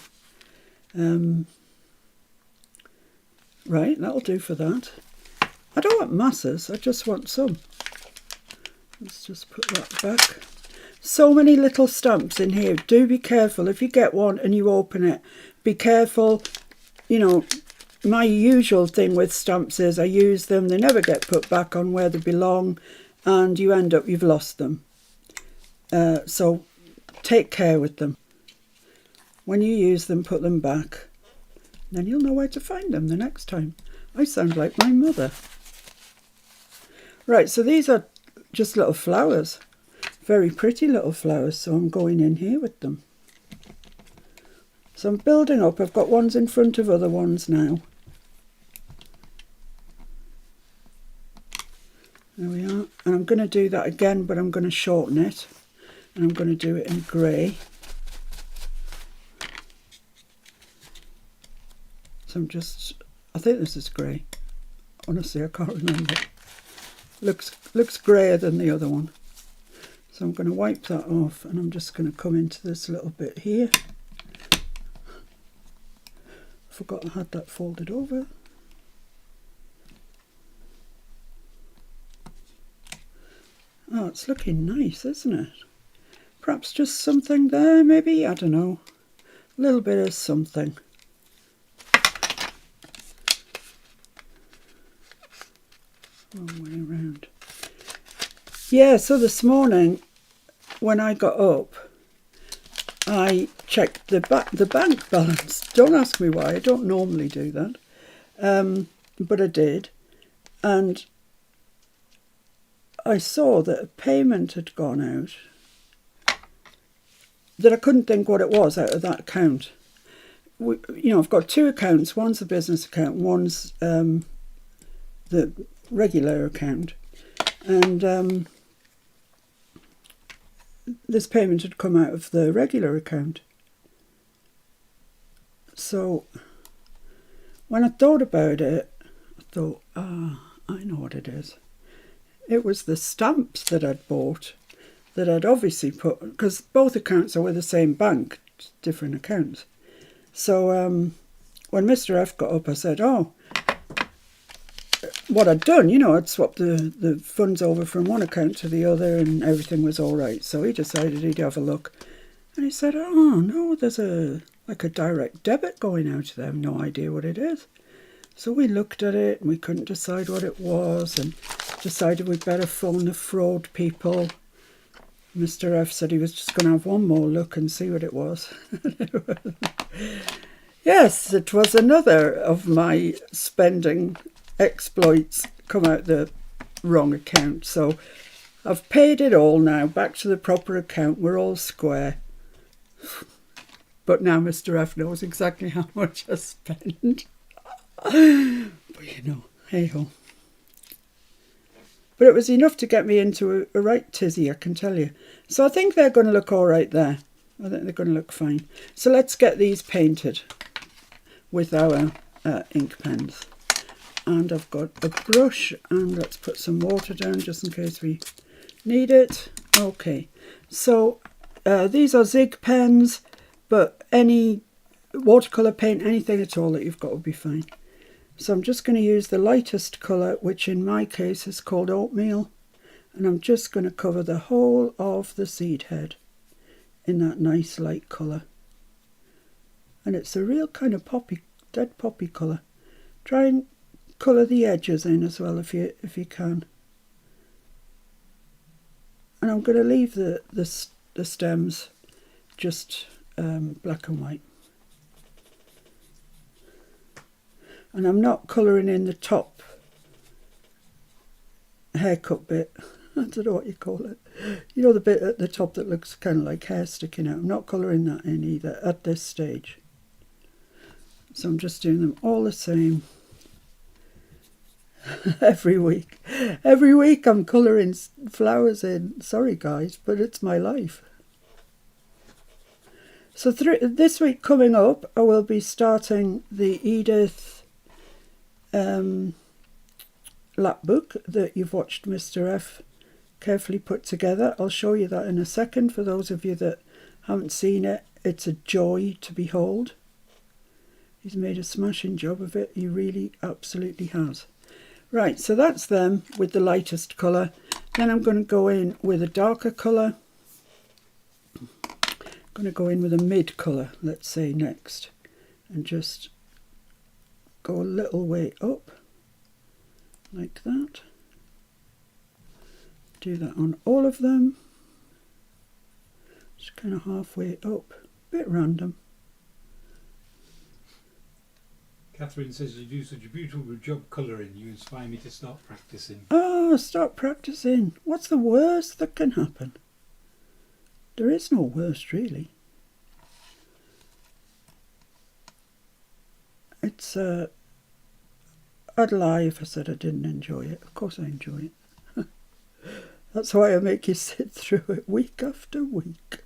Right, that'll do for that. I don't want masses, I just want some. Let's just put that back. So many little stamps in here. Do be careful. If you get one and you open it, be careful. You know, my usual thing with stamps is I use them, they never get put back on where they belong, and you end up, you've lost them. So take care with them. When you use them, put them back. Then you'll know where to find them the next time. I sound like my mother. Right, so these are just little flowers. Very pretty little flowers, so I'm going in here with them. So I'm building up. I've got ones in front of other ones now. There we are. And I'm going to do that again, but I'm going to shorten it. And I'm going to do it in grey. So I think this is grey. Honestly, I can't remember. Looks greyer than the other one. So I'm going to wipe that off and I'm just going to come into this little bit here. Forgot I had that folded over. Oh, it's looking nice, isn't it? Perhaps just something there, maybe? I don't know. A little bit of something. Wrong way around. Yeah, so this morning when I got up, I checked the bank balance. Don't ask me why, I don't normally do that. But I did. And I saw that a payment had gone out that I couldn't think what it was out of that account. I've got two accounts. One's the business account, one's the regular account. And this payment had come out of the regular account. So when I thought about it, I thought, I know what it is. It was the stamps that I'd bought that I'd obviously put, because both accounts are with the same bank, different accounts. So when Mr. F got up, I said, what I'd done, I'd swapped the funds over from one account to the other and everything was all right. So he decided he'd have a look. And he said, oh, no, there's a direct debit going out there. I have no idea what it is. So we looked at it and we couldn't decide what it was and decided we'd better phone the fraud people. Mr. F said he was just going to have one more look and see what it was. Yes, it was another of my spending exploits come out the wrong account. So I've paid it all now, back to the proper account. We're all square. But now Mr. F knows exactly how much I spent. But hey ho. But it was enough to get me into a right tizzy, I can tell you. So I think they're going to look all right there. I think they're going to look fine. So let's get these painted with our ink pens. And I've got a brush, and let's put some water down just in case we need it. Okay, so these are Zig pens, but any watercolour paint, anything at all that you've got will be fine. So I'm just going to use the lightest colour, which in my case is called oatmeal, and I'm just going to cover the whole of the seed head in that nice light colour. And it's a real kind of poppy, dead poppy colour. Try and colour the edges in as well if you can. And I'm going to leave the stems just black and white. And I'm not colouring in the top haircut bit. I don't know what you call it. You know, the bit at the top that looks kind of like hair sticking out. I'm not colouring that in either at this stage. So I'm just doing them all the same. Every week. Every week I'm colouring flowers in. Sorry guys, but it's my life. So this week coming up, I will be starting the Edith lap book that you've watched Mr. F carefully put together. I'll show you that in a second for those of you that haven't seen it. It's a joy to behold. He's made a smashing job of it. He really absolutely has. Right, so that's them with the lightest colour. Then I'm going to go in with a darker colour. I'm going to go in with a mid colour, let's say, next. And just go a little way up, like that. Do that on all of them. Just kind of halfway up, a bit random. Catherine says you do such a beautiful job colouring, you inspire me to start practising. Oh, start practising. What's the worst that can happen? There is no worst, really. It's, I'd lie if I said I didn't enjoy it. Of course I enjoy it. That's why I make you sit through it week after week.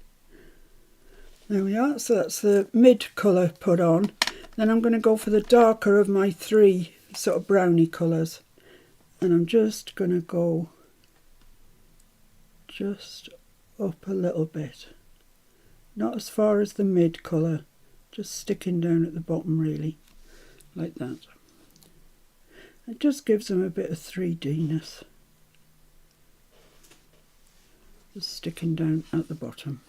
There we are. So that's the mid colour put on. Then I'm going to go for the darker of my three sort of browny colours. And I'm just going to go just up a little bit. Not as far as the mid colour. Just sticking down at the bottom really. Like that. It just gives them a bit of 3D-ness. Just sticking down at the bottom.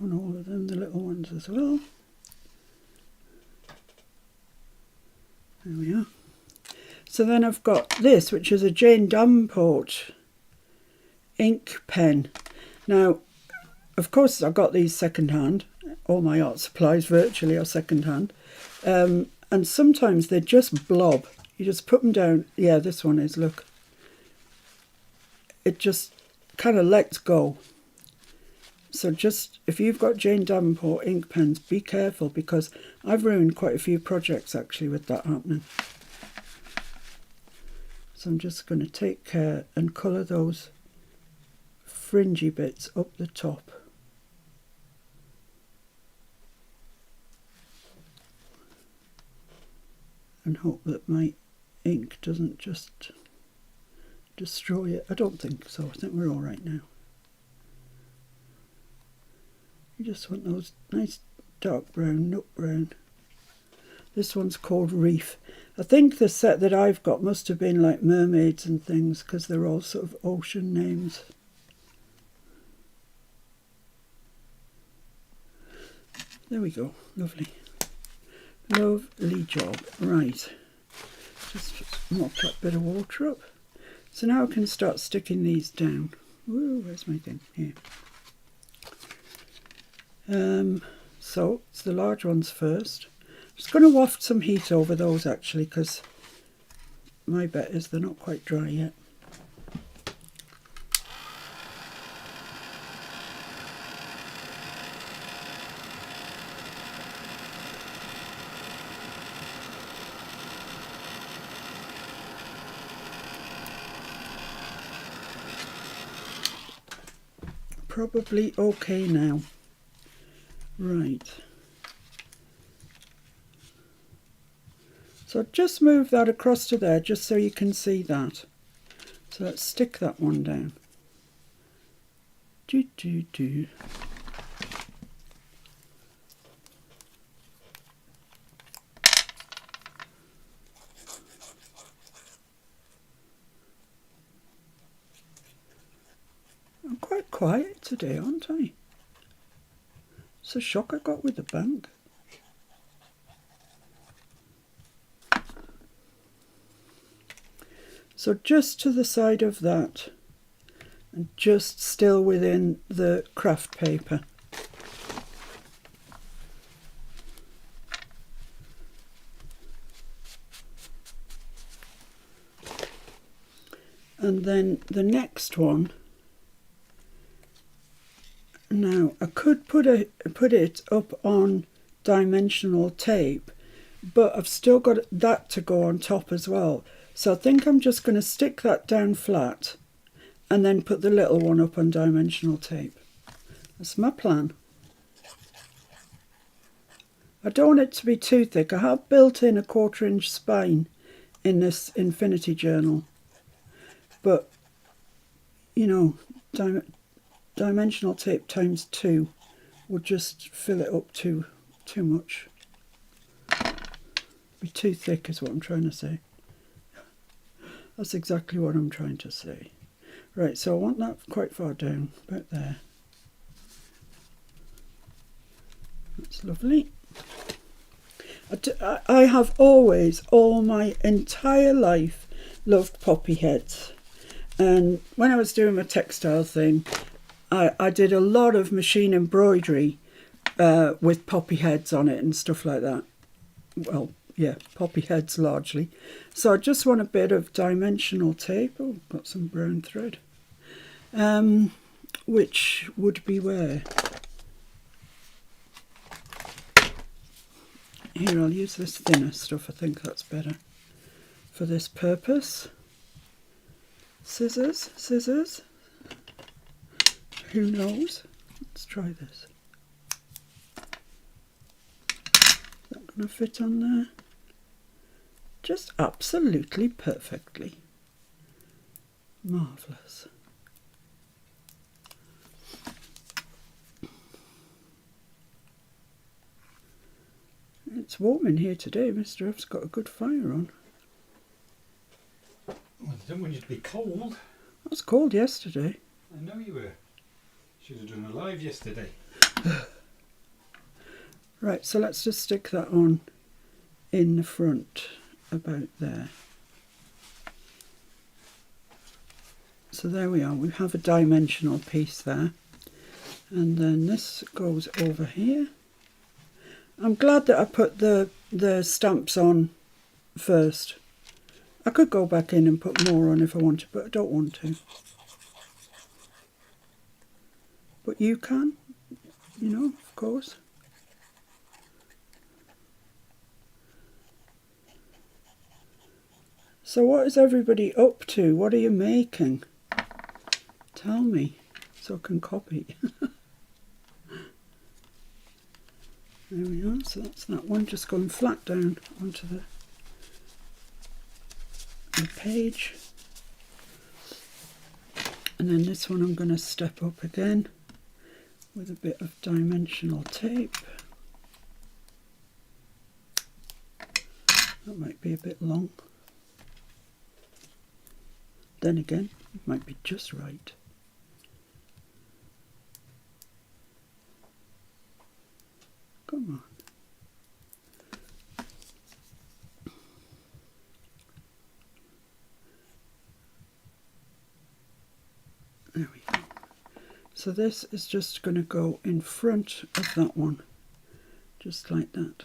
On all of them, the little ones as well. There we are. So then I've got this, which is a Jane Davenport ink pen. Now, of course, I got these second hand. All my art supplies virtually are second hand. And sometimes they just blob. You just put them down. Yeah, this one is, look. It just kind of lets go. So just, if you've got Jane Davenport ink pens, be careful, because I've ruined quite a few projects actually with that happening. So I'm just going to take care and colour those fringy bits up the top. And hope that my ink doesn't just destroy it. I don't think so. I think we're all right now. You just want those nice dark brown, nut brown. This one's called Reef. I think the set that I've got must have been like mermaids and things, because they're all sort of ocean names. There we go. Lovely. Lovely job. Right. Just mop that bit of water up. So now I can start sticking these down. Woo, where's my thing? Here. So it's the large ones first. I'm just going to waft some heat over those actually, because my bet is they're not quite dry yet. Probably okay now. Right. So just move that across to there just so you can see that. So let's stick that one down. Do, do, do. I'm quite quiet today, aren't I? It's a shock I got with the bank. So just to the side of that, and just still within the craft paper. And then the next one, now I could put it up on dimensional tape, but I've still got that to go on top as well. So I think I'm just going to stick that down flat and then put the little one up on dimensional tape. That's my plan. I don't want it to be too thick. I have built in a 1/4 inch spine in this Infinity journal, but you know, dimensional tape times 2 would just fill it up too much. Be too thick is what I'm trying to say. That's exactly what I'm trying to say. Right, so I want that quite far down, about there. That's lovely. I have always, all my entire life, loved poppy heads. And when I was doing my textile thing, I did a lot of machine embroidery with poppy heads on it and stuff like that. Well, yeah, poppy heads largely. So I just want a bit of dimensional tape. Oh, got some brown thread. Which would be where? Here, I'll use this thinner stuff. I think that's better for this purpose. Scissors. Who knows? Let's try this. Is that going to fit on there? Just absolutely perfectly. Marvellous. It's warm in here today. Mr. F's got a good fire on. Well, I don't want you to be cold. It was cold yesterday. I know you were. Should have done a live yesterday. Right, so let's just stick that on in the front, about there. So there we are. We have a dimensional piece there. And then this goes over here. I'm glad that I put the stamps on first. I could go back in and put more on if I wanted, but I don't want to. But you can, you know, of course. So what is everybody up to? What are you making? Tell me, so I can copy. There we are, so that's that one, just going flat down onto the page. And then this one I'm going to step up again with a bit of dimensional tape. That might be a bit long. Then again, it might be just right. Come on. There we go. So this is just going to go in front of that one, just like that.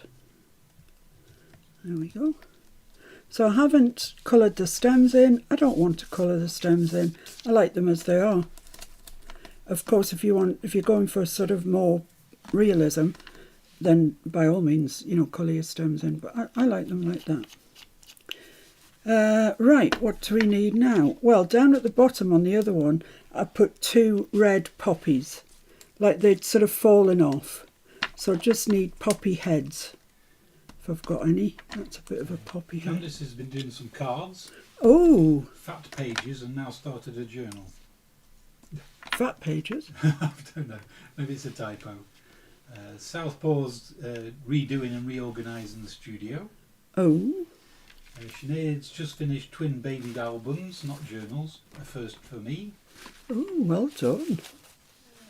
There we go. So I haven't coloured the stems in. I don't want to colour the stems in. I like them as they are. Of course, if you're going for a sort of more realism, then by all means, you know, colour your stems in. But I like them like that. Right, what do we need now? Well, down at the bottom on the other one, I put 2 red poppies, like they'd sort of fallen off. So I just need poppy heads, if I've got any. That's a bit of a poppy head. Candice has been doing some cards. Oh! Fat pages and now started a journal. Fat pages. I don't know. Maybe it's a typo. Southpaw's redoing and reorganising the studio. Oh. Sinead's just finished twin babied albums, not journals. A first for me. Oh, well done.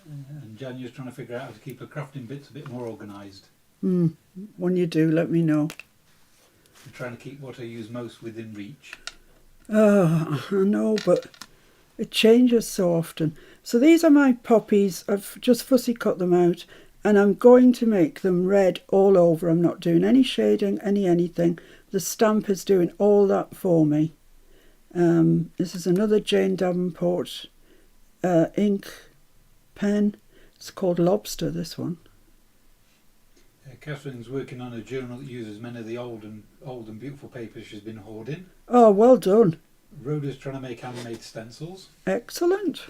And Jania's trying to figure out how to keep her crafting bits a bit more organised. When you do, let me know. I'm trying to keep what I use most within reach. Oh, I know, but it changes so often. So these are my poppies. I've just fussy cut them out, and I'm going to make them red all over. I'm not doing any shading, anything. The stamp is doing all that for me. This is another Jane Davenport ink pen. It's called Lobster, this one. Catherine's working on a journal that uses many of the old and beautiful papers she's been hoarding. Oh, well done. Rhoda's trying to make handmade stencils. Excellent.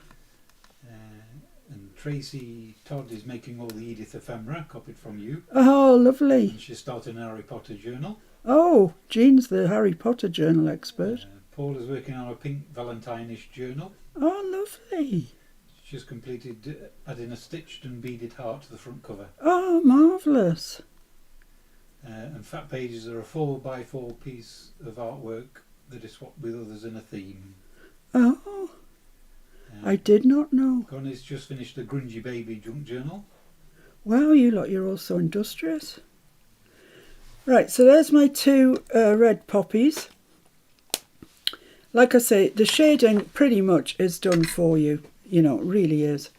And Tracy Todd is making all the Edith ephemera, copied from you. Oh, lovely. And she's starting a Harry Potter journal. Oh, Jean's the Harry Potter journal expert. Paul is working on a pink Valentine-ish journal. Oh, lovely. She's completed adding a stitched and beaded heart to the front cover. Oh, marvellous. And Fat Pages are a 4x4 piece of artwork that is swapped with others in a theme. Oh, I did not know. Connie's just finished a Grungy Baby junk journal. Wow, you lot, you're all so industrious. Right, so there's my two red poppies. Like I say, the shading pretty much is done for you. You know, it really is.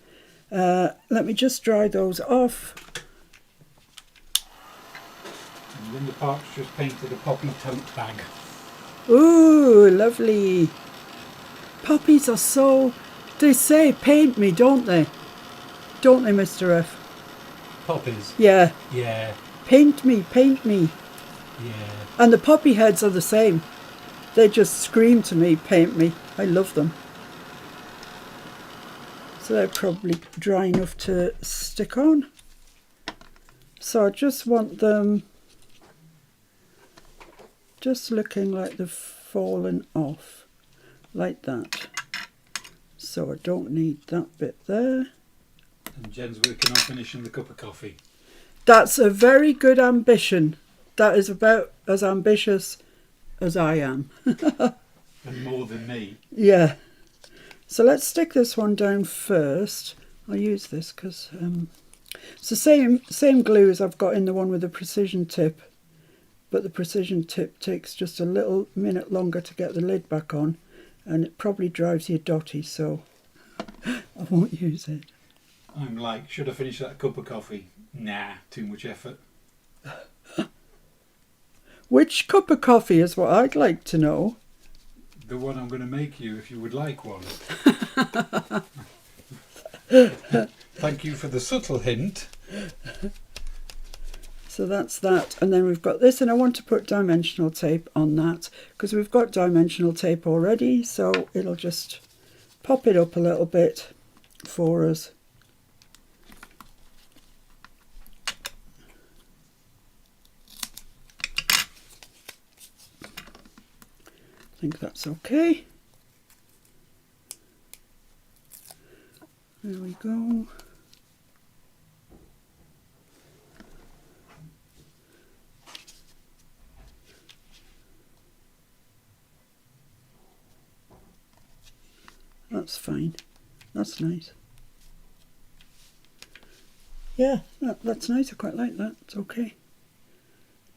Let me just dry those off. And Linda Parks just painted a poppy tote bag. Ooh, lovely. Poppies are so... They say paint me, don't they? Don't they, Mr. F? Poppies? Yeah. Yeah. Paint me, paint me. Yeah. And the poppy heads are the same. They just scream to me, paint me. I love them. So they're probably dry enough to stick on. So I just want them just looking like they've fallen off, like that. So I don't need that bit there. And Jen's working on finishing the cup of coffee. That's a very good ambition. That is about as ambitious as I am. And more than me. Yeah. So let's stick this one down first. I'll use this because it's the same glue as I've got in the one with the precision tip, but the precision tip takes just a little minute longer to get the lid back on, and it probably drives you dotty, so I won't use it. I'm like, should I finish that cup of coffee? Nah, too much effort. Which cup of coffee is what I'd like to know. The one I'm going to make you if you would like one. Thank you for the subtle hint. So that's that, and then we've got this, and I want to put dimensional tape on that because we've got dimensional tape already, so it'll just pop it up a little bit for us. I think that's okay. There we go. That's fine. That's nice. Yeah, that's nice. I quite like that. It's okay.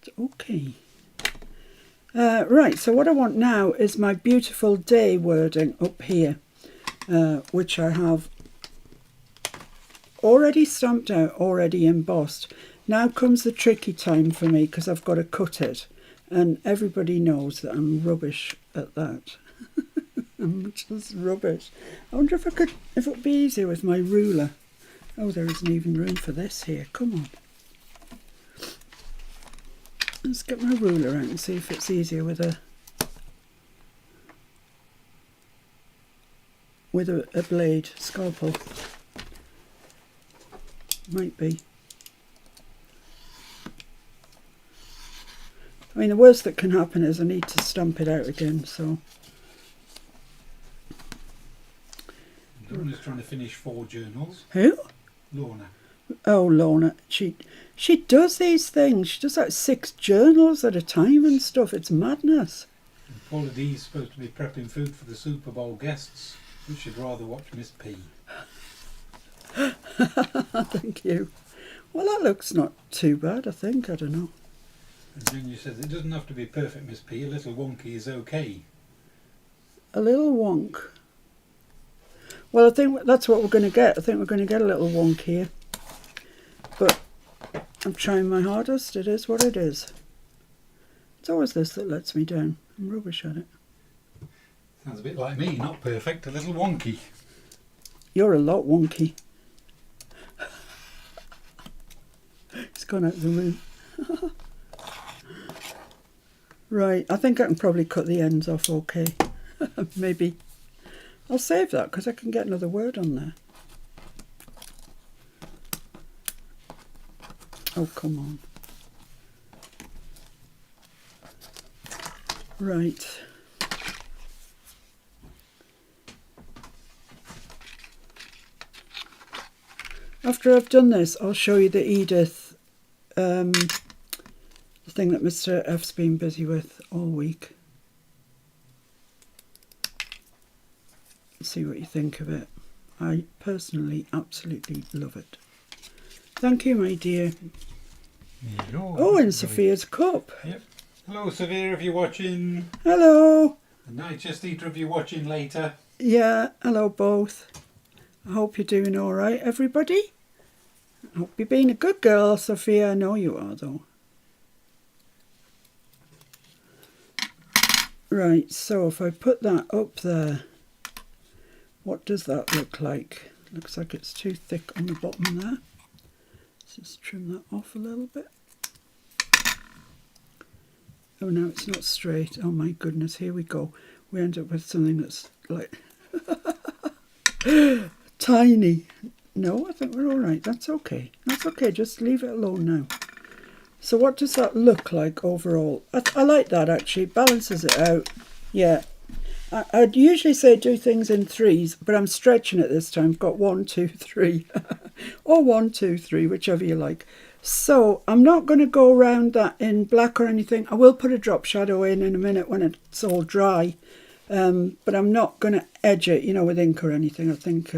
It's okay. Right, so what I want now is my beautiful day wording up here, which I have already stamped out, already embossed. Now comes the tricky time for me because I've got to cut it, and everybody knows that I'm rubbish at that. I'm just rubbish. I wonder if it would be easier with my ruler. Oh, there isn't even room for this here. Come on. Let's get my ruler out and see if it's easier with a blade, scalpel. Might be. I mean, the worst that can happen is I need to stamp it out again, so. Lorna's trying to finish 4 journals. Who? Lorna. Oh, Lorna. She does these things. She does like 6 journals at a time and stuff. It's madness. And Paula D's supposed to be prepping food for the Super Bowl guests, but she'd rather watch Miss P. Thank you. Well, that looks not too bad, I think. I don't know. And Junior says it doesn't have to be perfect, Miss P. A little wonky is okay. A little wonk. Well, I think that's what we're going to get. I think we're going to get a little wonk here. But I'm trying my hardest. It is what it is. It's always this that lets me down. I'm rubbish at it. Sounds a bit like me, not perfect, a little wonky. You're a lot wonky. It's gone out of the room. Right, I think I can probably cut the ends off okay. Maybe. I'll save that because I can get another word on there. Oh, come on. Right. After I've done this, I'll show you the Edith, the thing that Mr. F's been busy with all week. See what you think of it. I personally absolutely love it. Thank you, my dear. Oh, and Sophia's cup. Yep. Hello, Sophia, if you're watching. Hello. And Nightchest Eater, if you're watching later. Yeah, hello both. I hope you're doing all right, everybody. I hope you're being a good girl, Sophia. I know you are, though. Right, so if I put that up there, what does that look like? Looks like it's too thick on the bottom there. Let's just trim that off a little bit. Oh, no, it's not straight. Oh, my goodness, here we go. We end up with something that's like tiny. No, I think we're all right. That's okay. That's okay. Just leave it alone now. So what does that look like overall? I like that, actually. It balances it out. Yeah. I'd usually say do things in 3s, but I'm stretching it this time. I've got 1, 2, 3. Or 1, 2, 3, whichever you like. So I'm not going to go around that in black or anything. I will put a drop shadow in a minute when it's all dry. But I'm not going to edge it, you know, with ink or anything. I think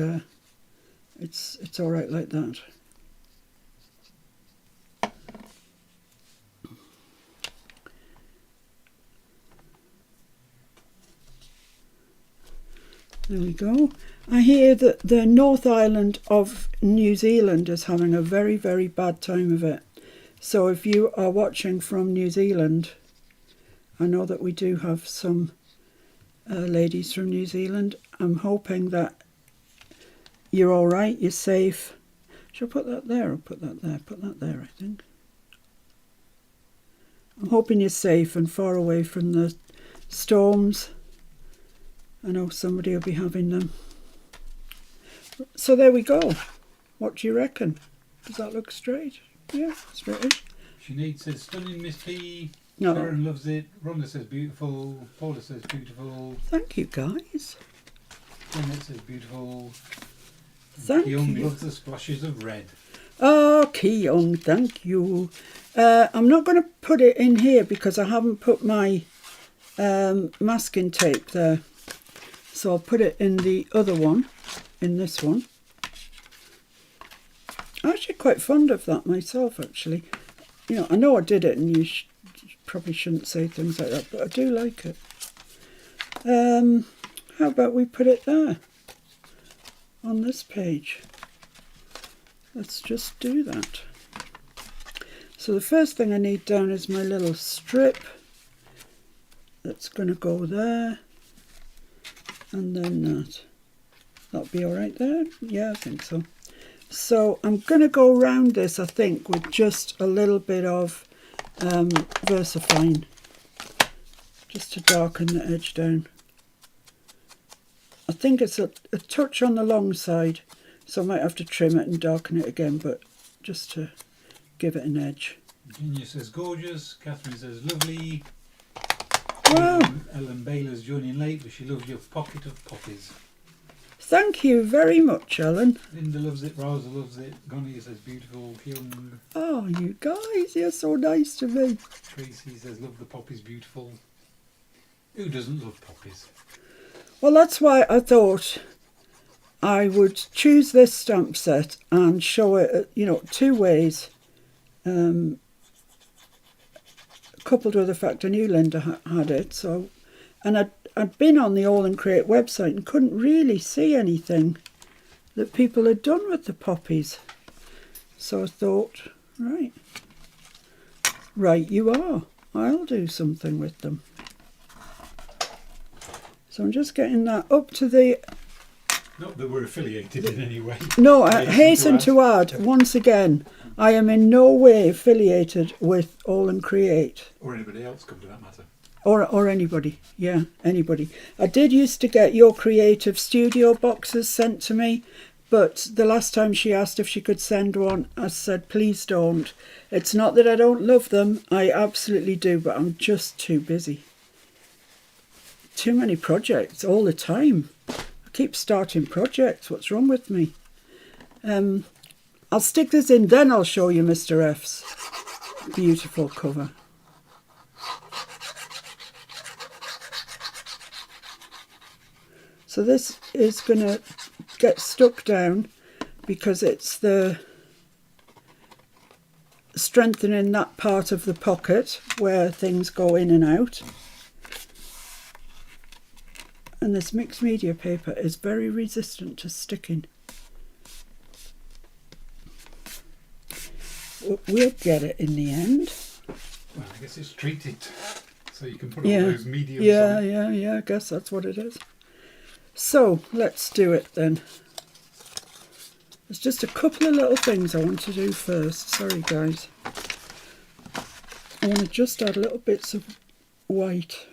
it's all right like that. There we go. I hear that the North Island of New Zealand is having a very, very bad time of it. So if you are watching from New Zealand, I know that we do have some ladies from New Zealand. I'm hoping that you're all right, you're safe. Shall I put that there or put that there? Put that there, I think. I'm hoping you're safe and far away from the storms. I know somebody will be having them. So there we go. What do you reckon? Does that look straight? Yeah, straight. Sinead says stunning, Miss P. No. Karen loves it. Rhonda says beautiful. Paula says beautiful. Thank you, guys. Janet says beautiful. Thank Young you. loves the splashes of red. Oh, Keong, thank you. I'm not going to put it in here because I haven't put my masking tape there. So I'll put it in the other one, in this one. I'm actually quite fond of that myself, actually. You know I did it and you probably shouldn't say things like that, but I do like it. How about we put it there, on this page? Let's just do that. So the first thing I need down is my little strip. That's going to go there. And then that. That'll be all right there. Yeah, I think so. So I'm going to go around this, I think, with just a little bit of VersaFine, just to darken the edge down. I think it's a touch on the long side, so I might have to trim it and darken it again, but just to give it an edge. Virginia says gorgeous. Catherine says lovely. Wow. Ellen Baylor's joining late, but she loves your pocket of poppies. thank you very much, Ellen. Linda loves it, Rosa loves it, Connie says beautiful, Kyung, Oh, you guys, you're so nice to me. Tracy says love the poppies, beautiful. Who doesn't love poppies? Well, that's why I thought I would choose this stamp set and show it, you know, two ways. Coupled with the fact I knew Linda had it, so, and I'd been on the All and Create website and couldn't really see anything that people had done with the poppies. So I thought, right you are. I'll do something with them. So I'm just getting that up to the... Not that we're affiliated in any way. No, I hasten to add, once again, I am in no way affiliated with All and Create. Or anybody else, come to that matter. Or anybody, yeah, anybody. I did used to get your Creative Studio boxes sent to me, but the last time she asked if she could send one, I said, please don't. It's not that I don't love them, I absolutely do, but I'm just too busy. Too many projects all the time. I keep starting projects, what's wrong with me? I'll stick this in, then I'll show you Mr. F's beautiful cover. So this is going to get stuck down because it's the strengthening that part of the pocket where things go in and out. And this mixed media paper is very resistant to sticking. We'll get it in the end. Well, I guess it's treated so you can put all those mediums on. Yeah, I guess that's what it is. So let's do it then. There's just a couple of little things I want to do first. Sorry guys. I want to just add little bits of white.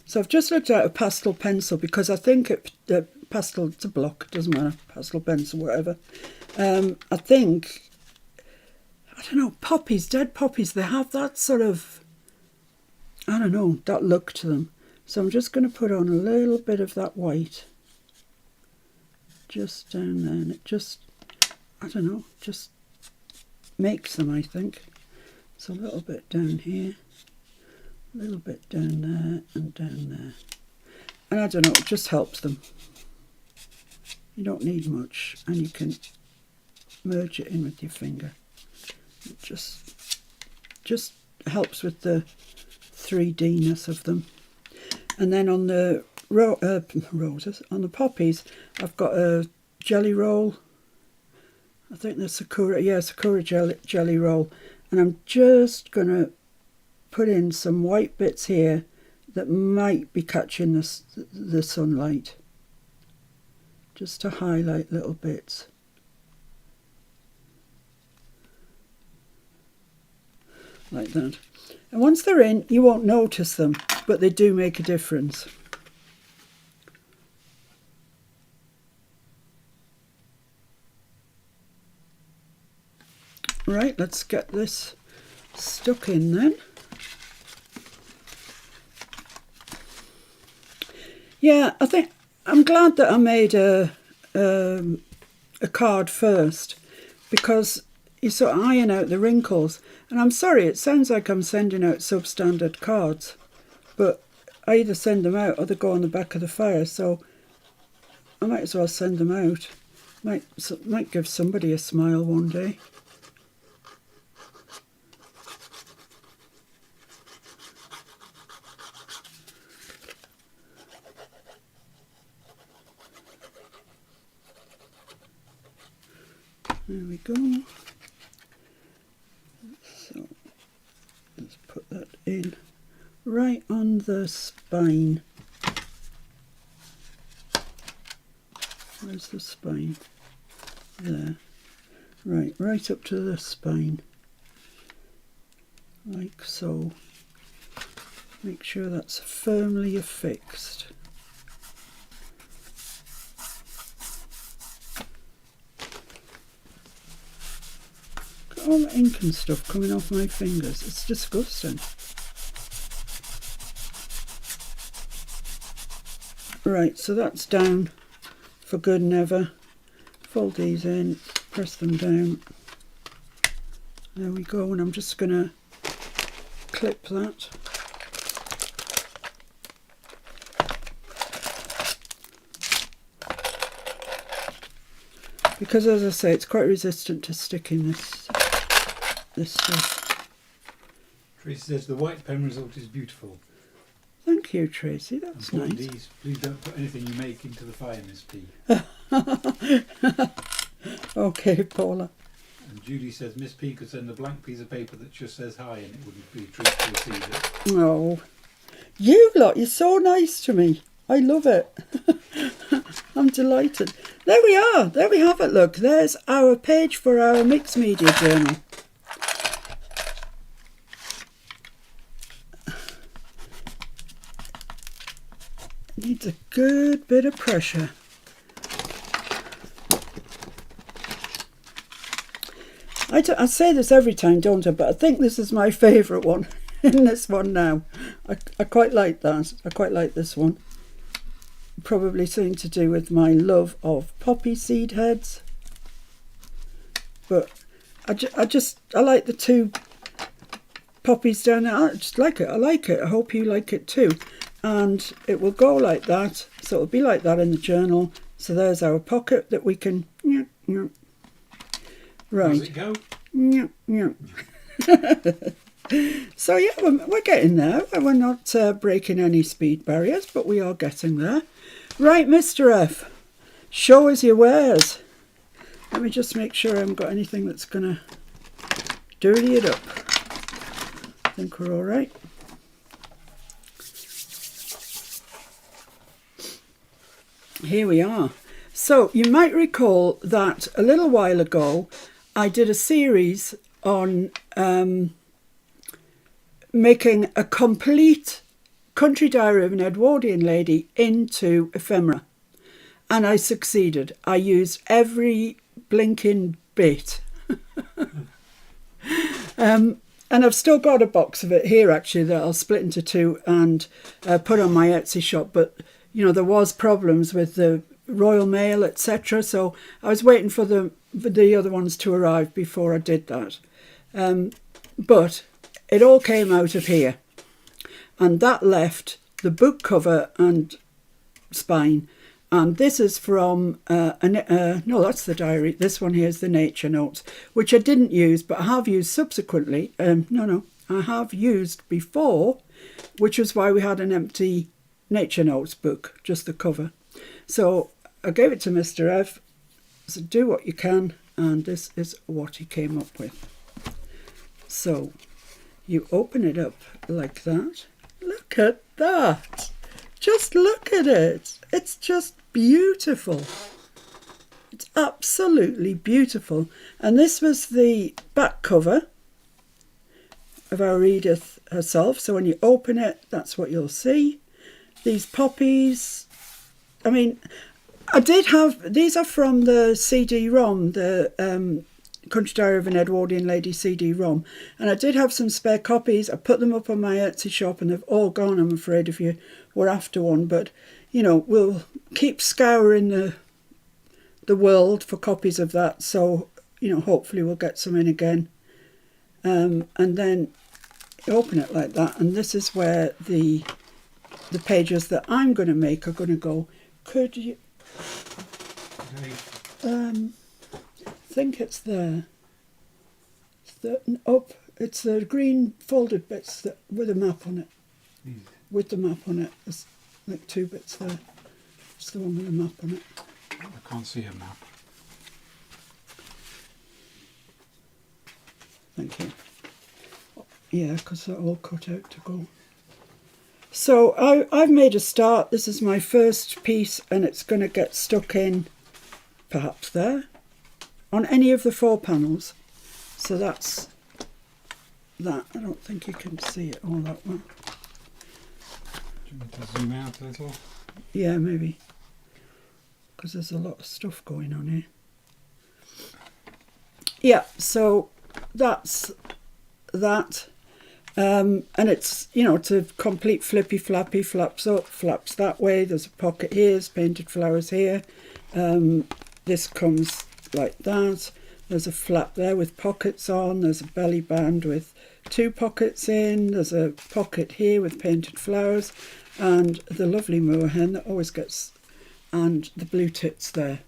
So I've just looked at a pastel pencil because I think pastel, it's a block, doesn't matter, pastel pencil, whatever. I think, I don't know, poppies, dead poppies, they have that sort of, I don't know, that look to them. So I'm just going to put on a little bit of that white. Just down there, and it just, I don't know, just makes them, I think. So a little bit down here, a little bit down there, and down there. And I don't know, it just helps them. You don't need much, and you can merge it in with your finger. It just helps with the 3D-ness of them. And then on the roses, on the poppies, I've got a jelly roll. I think the Sakura, Sakura jelly roll. And I'm just going to put in some white bits here that might be catching the sunlight. Just to highlight little bits. Like that. And once they're in, you won't notice them, but they do make a difference. Right, let's get this stuck in then. Yeah, I think I'm glad that I made a card first, because you sort of iron out the wrinkles. And I'm sorry, it sounds like I'm sending out substandard cards, but I either send them out or they go on the back of the fire, so I might as well send them out. Might give somebody a smile one day. There we go. So let's put that in right on the spine. Where's the spine? There. Right up to the spine. Like so. Make sure that's firmly affixed. All the ink and stuff coming off my fingers. It's disgusting. Right, so that's down for good and ever. Fold these in, press them down. There we go, and I'm just going to clip that. Because as I say, it's quite resistant to sticking this stuff. Tracy says the white pen result is beautiful. Thank you, Tracy, that's And nice. these, please don't put anything you make into the fire, Miss P. Okay, Paula. And Judy says Miss P could send a blank piece of paper that just says hi and it wouldn't be a treat to receive it. Oh, you lot, you're so nice to me. I love it. I'm delighted. There we are. There we have it. Look, there's our page for our mixed media journal. Needs a good bit of pressure. I say this every time, don't I? But I think this is my favourite one in this one now. I quite like that. I quite like this one. Probably something to do with my love of poppy seed heads. But I like the two poppies down there. I just like it. I like it. I hope you like it too. And it will go like that. So it'll be like that in the journal. So there's our pocket that we can... Right. Does it go? So yeah, we're getting there. We're not breaking any speed barriers, but we are getting there. Right, Mr. F, show us your wares. Let me just make sure I haven't got anything that's going to dirty it up. I think we're all right. Here we are. So you might recall that a little while ago I did a series on making a complete country diary of an Edwardian lady into ephemera. And I succeeded. I used every blinking bit. And I've still got a box of it here actually that I'll split into two and put on my Etsy shop. But, you know, there was problems with the Royal Mail, etc. So I was waiting for the other ones to arrive before I did that. But it all came out of here. And that left the book cover and spine. And this is from, no, that's the diary. This one here is the nature notes, which I didn't use, but I have used subsequently. I have used before, which was why we had an empty nature notes book, just the cover. So I gave it to Mr. F. So do what you can, and this is what he came up with. So you open it up like that. Look at that. Just look at it. It's just beautiful. It's absolutely beautiful. And this was the back cover of our Edith herself. So when you open it, that's what you'll see. These poppies. I mean, I did have, these are from the CD-ROM, the Country Diary of an Edwardian Lady CD-ROM. And I did have some spare copies. I put them up on my Etsy shop and they've all gone, I'm afraid, if you were after one. But, you know, we'll keep scouring the world for copies of that. So, you know, hopefully we'll get some in again. And then open it like that. And this is where the pages that I'm going to make are going to go. Could you... I think it's there. It's the green folded bits with a map on it. With the map on it. There's like two bits there. It's the one with the map on it. I can't see a map. Thank you. Yeah, because they're all cut out to go. So I've made a start. This is my first piece and it's going to get stuck in perhaps there on any of the 4 panels. So that's that. I don't think you can see it all that well. Do you want to zoom out a little? Yeah, maybe. Because there's a lot of stuff going on here. Yeah, so that's that. And it's, you know, it's a complete flippy flappy, flaps up, flaps that way. There's a pocket here, there's painted flowers here. This comes like that. There's a flap there with pockets on. There's a belly band with 2 pockets in. There's a pocket here with painted flowers. And the lovely moorhen that always gets, and the blue tits there.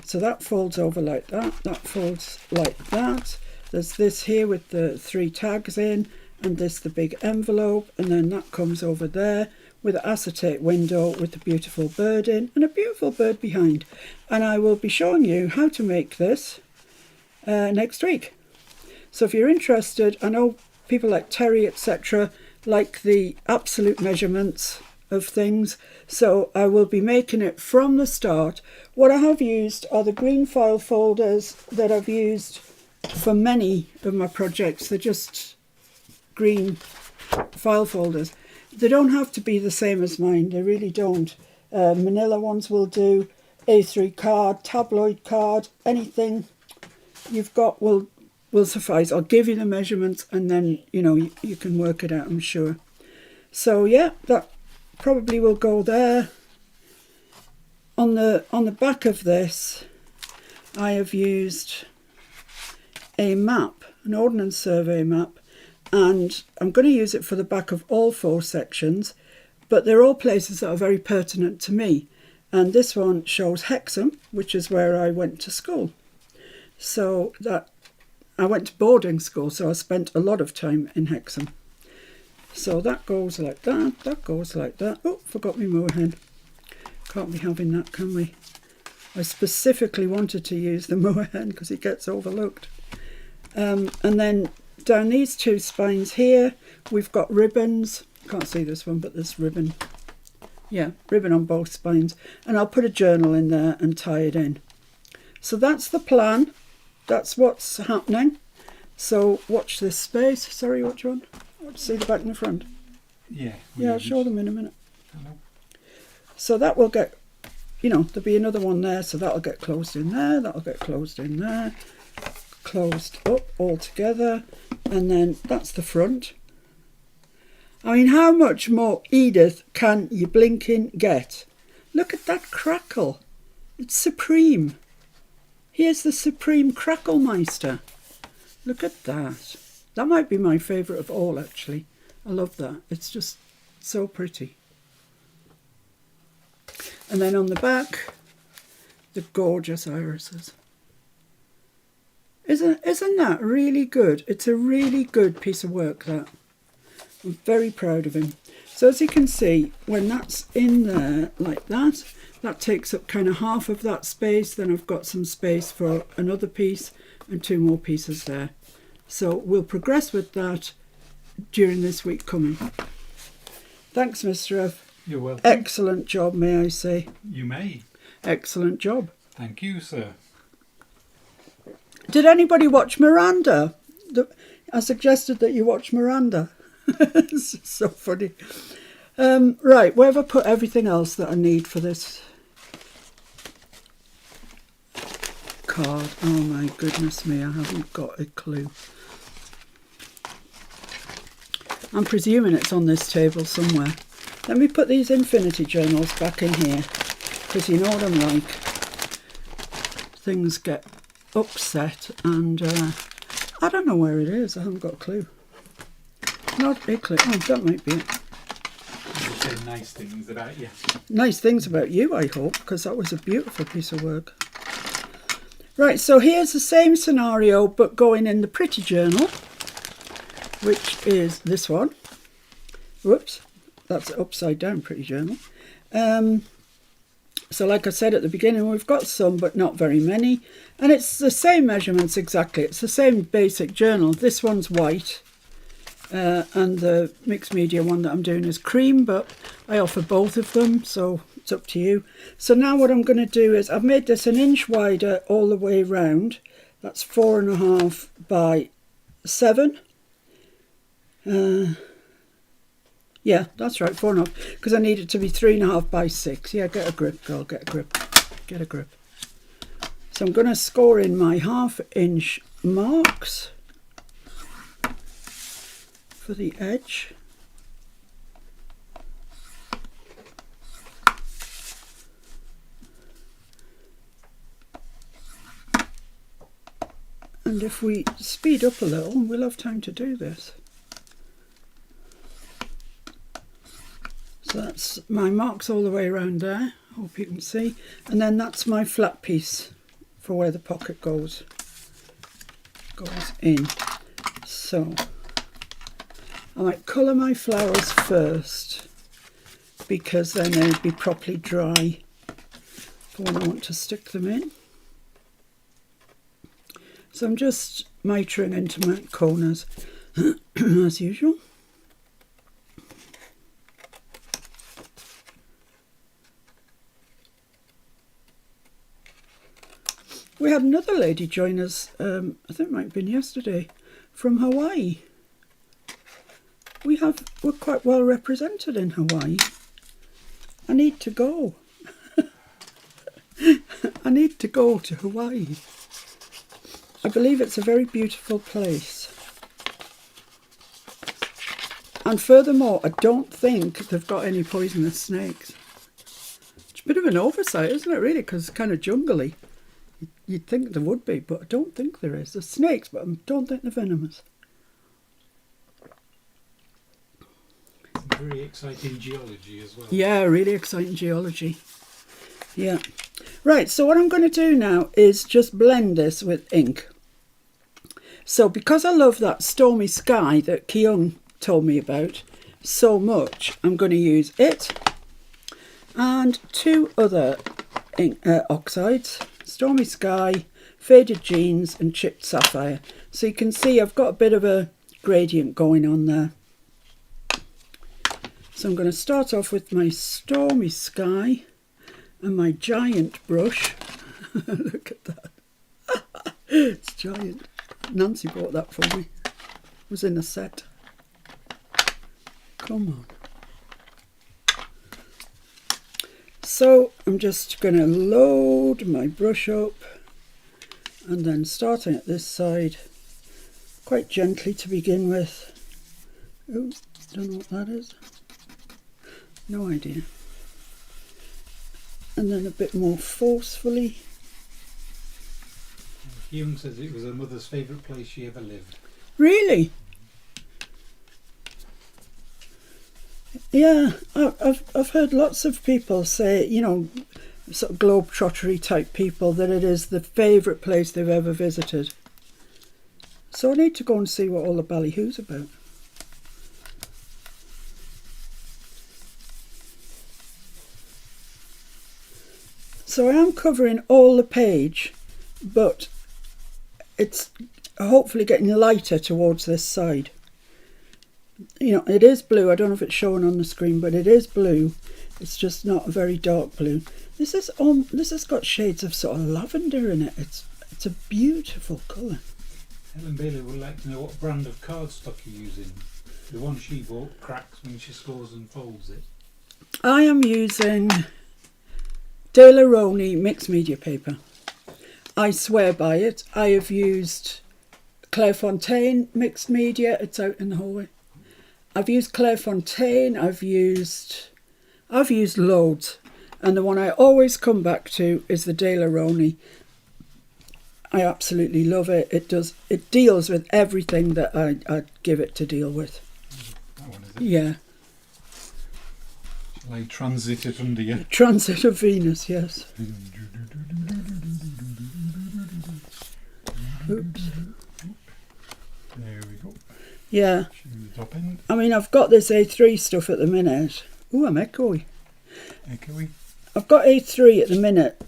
So that folds over like that. That folds like that. There's this here with the 3 tags in. And this the big envelope, and then that comes over there with an acetate window with a beautiful bird in and a beautiful bird behind. And I will be showing you how to make this next week. So if you're interested, I know people like Terry, etc., like the absolute measurements of things, so I will be making it from the start. What I have used are the green file folders that I've used for many of my projects. They're just green file folders. They don't have to be the same as mine, they really don't. Manila ones will do, A3 card, tabloid card, anything you've got will suffice. I'll give you the measurements and then, you know, you can work it out, I'm sure. So yeah, that probably will go there. On the back of this, I have used a map, an Ordnance Survey map, and I'm going to use it for the back of all 4 sections, but they're all places that are very pertinent to me. And this one shows Hexham, which is where I went to school. So that I went to boarding school, so I spent a lot of time in Hexham. So that goes like that, that goes like that. Oh, forgot my moorhen. Can't be having that, can we? I specifically wanted to use the moorhen because it gets overlooked. And then down these 2 spines here, we've got ribbons. Can't see this one, but there's ribbon. Yeah, ribbon on both spines. And I'll put a journal in there and tie it in. So that's the plan. That's what's happening. So watch this space. Sorry, what do you want? I want to see the back and the front. Yeah. Yeah, I'll show them in a minute. Hello. So that will get, you know, there'll be another one there. So that'll get closed in there. That'll get closed in there. Closed up all together. And then that's the front. I mean, how much more Edith can you blinking get? Look at that crackle. It's supreme. Here's the supreme Cracklemeister. Look at that. That might be my favourite of all, actually. I love that. It's just so pretty. And then on the back, the gorgeous irises. Isn't that really good? It's a really good piece of work, that. I'm very proud of him. So as you can see, when that's in there like that, that takes up kind of half of that space. Then I've got some space for another piece and 2 more pieces there. So we'll progress with that during this week coming. Thanks, Mr. F. You're welcome. Excellent job, may I say. You may. Excellent job. Thank you, sir. Did anybody watch Miranda? I suggested that you watch Miranda. It's so funny. Right, where have I put everything else that I need for this card? Oh my goodness me, I haven't got a clue. I'm presuming it's on this table somewhere. Let me put these infinity journals back in here, because you know what I'm like. Things get upset and I don't know where it is. I haven't got a clue. Not a clue. Oh, that might be it. You say nice things about you. Nice things about you, I hope, because that was a beautiful piece of work. Right, so here's the same scenario, but going in the pretty journal, which is this one. Whoops, that's an upside down pretty journal. So like I said at the beginning, we've got some, but not very many. And it's the same measurements exactly. It's the same basic journal. This one's white. And the mixed media one that I'm doing is cream, but I offer both of them, so it's up to you. So now what I'm going to do is I've made this 1 inch wider all the way round. That's 4.5 by 7. Yeah, that's right, 4.5, because I need it to be 3.5 by 6. Yeah, get a grip, girl, get a grip. Get a grip. So I'm going to score in my 1/2 inch marks for for the edge. And if we speed up a little, we'll have time to do this. So that's my marks all the way around there, hope you can see. And then that's my flat piece for where the pocket goes in. So I might colour my flowers first because then they'll be properly dry for when I want to stick them in. So I'm just mitring into my corners as usual. We had another lady join us, I think it might have been yesterday, from Hawaii. We're quite well represented in Hawaii. I need to go. I need to go to Hawaii. I believe it's a very beautiful place. And furthermore, I don't think they've got any poisonous snakes. It's a bit of an oversight, isn't it, really? Because it's kind of jungly. You'd think there would be, but I don't think there is. There's snakes, but I don't think they're venomous. Very exciting geology as well. Yeah, really exciting geology. Yeah. Right, so what I'm going to do now is just blend this with ink. So because I love that stormy sky that Kyung told me about so much, I'm going to use it and two other ink, oxides. Stormy Sky, Faded Jeans and Chipped Sapphire. So you can see I've got a bit of a gradient going on there. So I'm going to start off with my Stormy Sky and my giant brush. Look at that. It's giant. Nancy bought that for me. It was in a set. Come on. So I'm just going to load my brush up and then starting at this side quite gently to begin with. Oh, don't know what that is. No idea. And then a bit more forcefully. Hume says it was her mother's favourite place she ever lived. Really? Yeah, I've heard lots of people say, you know, sort of globe-trottery type people, that it is the favourite place they've ever visited. So I need to go and see what all the ballyhoo's about. So I am covering all the page, but it's hopefully getting lighter towards this side. You know, it is blue. I don't know if it's showing on the screen, but it is blue. It's just not a very dark blue. This has got shades of sort of lavender in it. It's a beautiful colour. Helen Bailey would like to know what brand of cardstock you're using. The one she bought cracks when she scores and folds it. I am using De La Roni mixed media paper. I swear by it. I have used Clairefontaine mixed media. It's out in the hallway. I've used Clairefontaine. I've used loads, and the one I always come back to is the De La Roni. I absolutely love it. It deals with everything that I'd give it to deal with. That one, is it? Yeah. Shall I transit it under you? Transit of Venus, yes. Oops. There we go. Yeah. The top end. I mean, I've got this A3 stuff at the minute. Ooh, I'm echoey. Echoey. I've got A3 at the minute.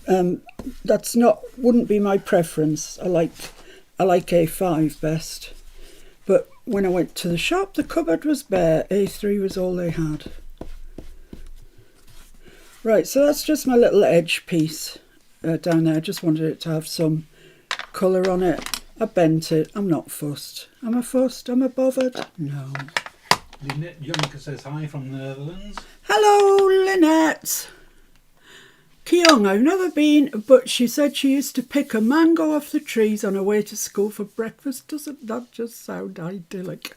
Wouldn't be my preference. I like A5 best. But when I went to the shop, the cupboard was bare. A3 was all they had. Right, so that's just my little edge piece down there. I just wanted it to have some colour on it. I bent it. I'm not fussed. Am I fussed? Am I bothered? No. Lynette Juncker says hi from the Netherlands. Hello, Lynette. Kyung, I've never been, but she said she used to pick a mango off the trees on her way to school for breakfast. Doesn't that just sound idyllic?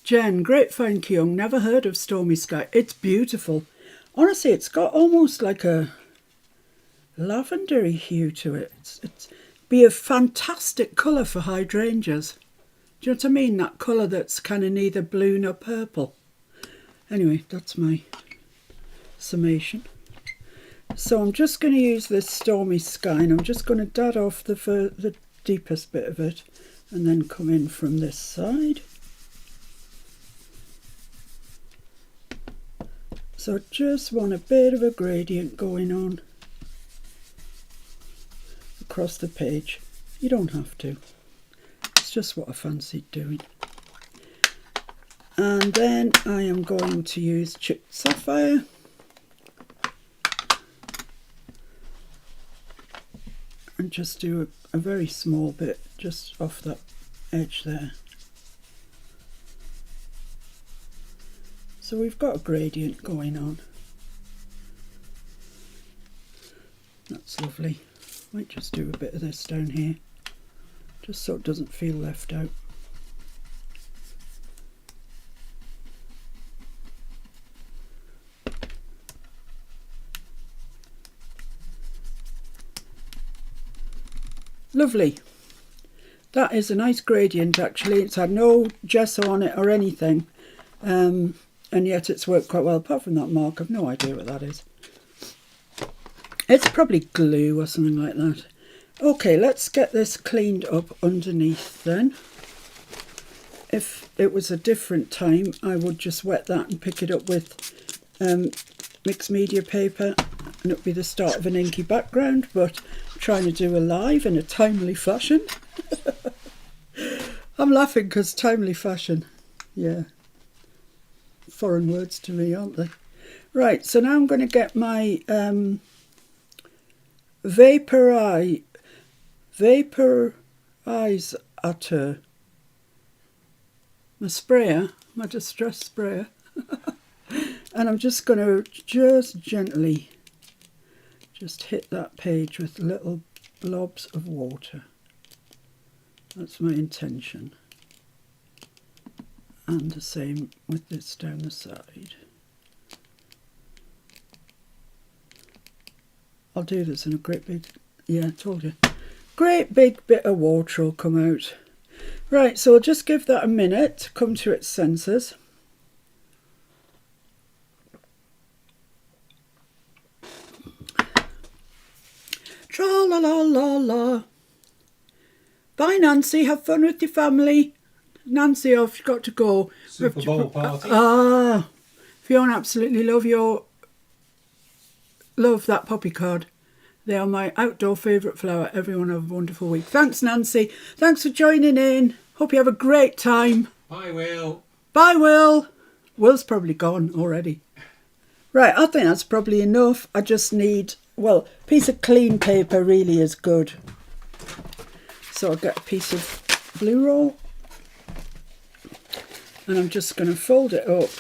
Jen, Grapevine Kyung, never heard of Stormy Sky. It's beautiful. Honestly, it's got almost like a lavendery hue to it. It's be a fantastic colour for hydrangeas. Do you know what I mean? That colour that's kind of neither blue nor purple. Anyway, that's my summation. So I'm just going to use this Stormy Sky, and I'm just going to dab off the deepest bit of it and then come in from this side. So I just want a bit of a gradient going on across the page. You don't have to. It's just what I fancied doing. And then I am going to use chipped sapphire. And just do a very small bit just off that edge there. So we've got a gradient going on. That's lovely. Might just do a bit of this down here, just so it doesn't feel left out. Lovely. That is a nice gradient actually. It's had no gesso on it or anything. And yet it's worked quite well, apart from that mark. I've no idea what that is. It's probably glue or something like that. Okay, let's get this cleaned up underneath then. If it was a different time, I would just wet that and pick it up with mixed media paper, and it would be the start of an inky background, but I'm trying to do a live in a timely fashion. I'm laughing because timely fashion, yeah. Foreign words to me, aren't they? Right, so now I'm going to get my vaporizer, my sprayer, my distress sprayer, and I'm just going to just gently just hit that page with little blobs of water. That's my intention. And the same with this down the side. I'll do this in a great big, yeah, I told you. Great big bit of water will come out. Right, so I'll just give that a minute to come to its senses. Tra-la-la-la-la. Bye, Nancy. Have fun with your family. Nancy, I've got to go. Super Bowl party. Fiona, absolutely love that poppy card. They are my outdoor favourite flower. Everyone have a wonderful week. Thanks, Nancy. Thanks for joining in. Hope you have a great time. Bye, Will. Bye, Will. Will's probably gone already. Right, I think that's probably enough. I just need, well, a piece of clean paper really is good. So I'll get a piece of blue roll. And I'm just going to fold it up,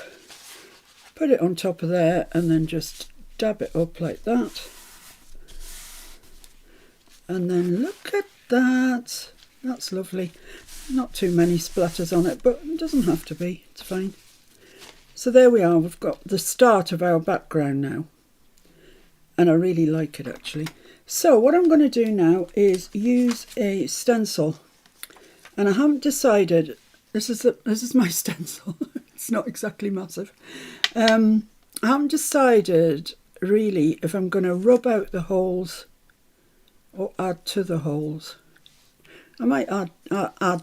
put it on top of there, and then just dab it up like that. And then look at that. That's lovely. Not too many splatters on it, but it doesn't have to be. It's fine. So there we are. We've got the start of our background now. And I really like it actually. So what I'm going to do now is use a stencil. And I haven't decided. This is my stencil. It's not exactly massive. I haven't decided really if I'm going to rub out the holes or add to the holes. I might add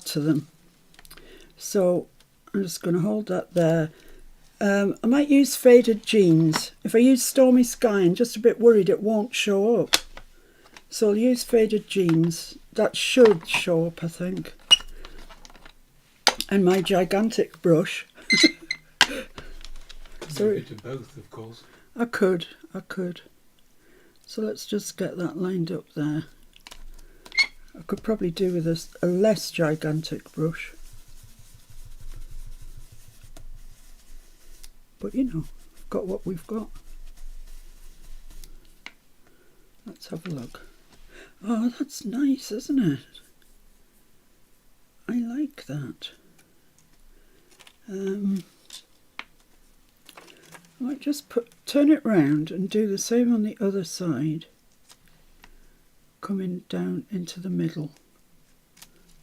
to them. So I'm just going to hold that there. I might use Faded Jeans. If I use Stormy Sky, I'm just a bit worried it won't show up. So I'll use Faded Jeans. That should show up, I think. And my gigantic brush. So a bit of both, of course. I could. So let's just get that lined up there. I could probably do with a less gigantic brush. But you know, we've got what we've got. Let's have a look. Oh, that's nice, isn't it? I like that. I might just turn it round and do the same on the other side, coming down into the middle.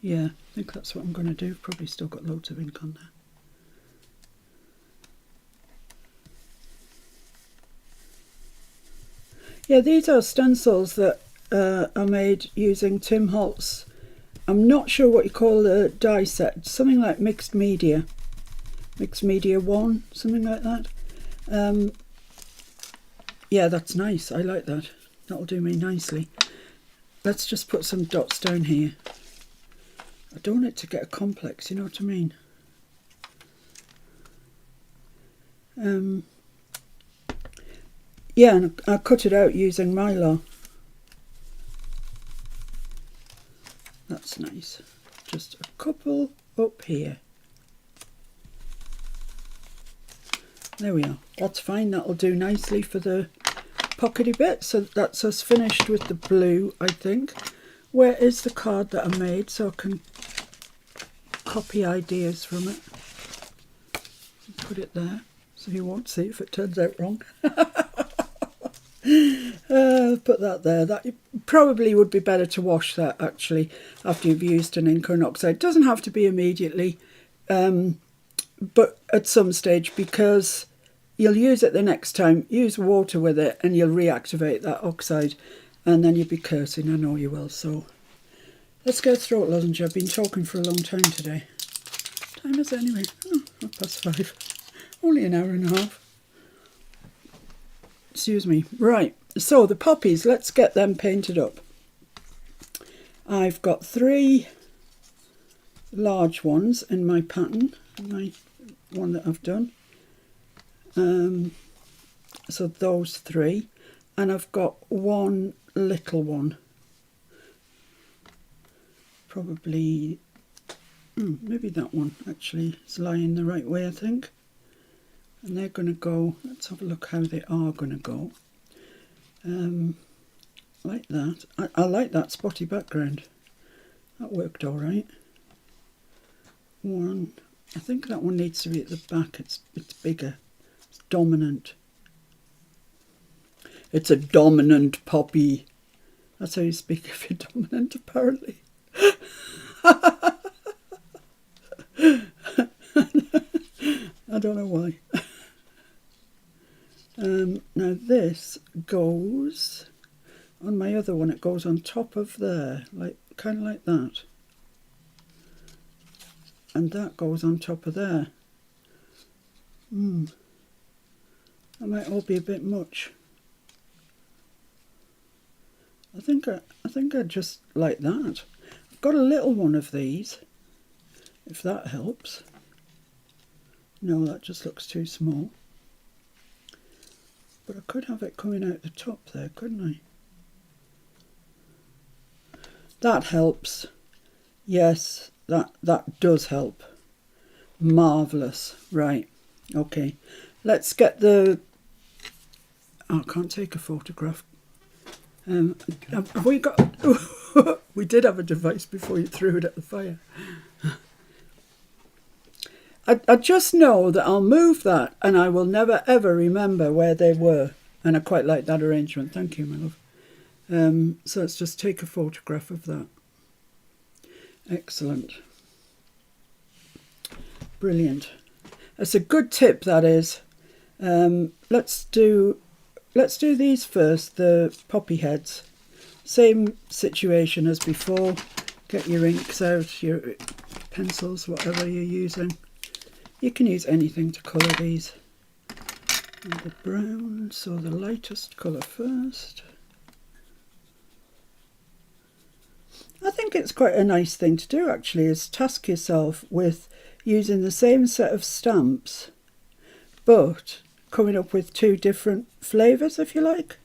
Yeah, I think that's what I'm going to do. Probably still got loads of ink on there. Yeah, these are stencils that are made using Tim Holtz. I'm not sure what you call the die set, something like mixed media 1, something like that. Yeah, that's nice. I like that. That'll do me nicely. Let's just put some dots down here. I don't want it to get a complex, you know what I mean? Yeah, and I cut it out using Mylar. That's nice. Just a couple up here. There we are. That's fine. That'll do nicely for the pockety bit. So that's us finished with the blue, I think. Where is the card that I made so I can copy ideas from it? Put it there so you won't see if it turns out wrong. Put that there. That probably would be better to wash that actually after you've used an ink or an oxide. It doesn't have to be immediately, but at some stage, because you'll use it the next time. Use water with it and you'll reactivate that oxide, and then you'll be cursing. I know you will. So let's get a throat lozenge. I've been talking for a long time today. What time is it anyway? Oh, 5:30. Only an hour and a half. Excuse me. Right, so the poppies, let's get them painted up. I've got 3 large ones in my pattern, my one that I've done. So those 3, and I've got 1 little one. Probably, maybe that one actually is lying the right way, I think. And they're going to go, let's have a look how they are going to go. Like that. I like that spotty background. That worked all right. 1, I think that one needs to be at the back. It's bigger. It's dominant. It's a dominant poppy. That's how you speak if you're dominant, apparently. I don't know why. Now this goes on my other one. It goes on top of there, like kind of like that, and that goes on top of there. That might all be a bit much. I think I just like that. I've got a little one of these, if that helps. No, that just looks too small. But I could have it coming out the top there, couldn't I? That helps. Yes, that does help. Marvellous. Right, okay. Let's get the... Oh, I can't take a photograph. Have we got... We did have a device before you threw it at the fire. I just know that I'll move that and I will never ever remember where they were. And I quite like that arrangement. Thank you, my love. So let's just take a photograph of that. Excellent. Brilliant. That's a good tip, that is. Let's do these first, the poppy heads. Same situation as before. Get your inks out, your pencils, whatever you're using. You can use anything to colour these. And the brown, so the lightest colour first. I think it's quite a nice thing to do actually, is task yourself with using the same set of stamps, but coming up with 2 different flavours, if you like.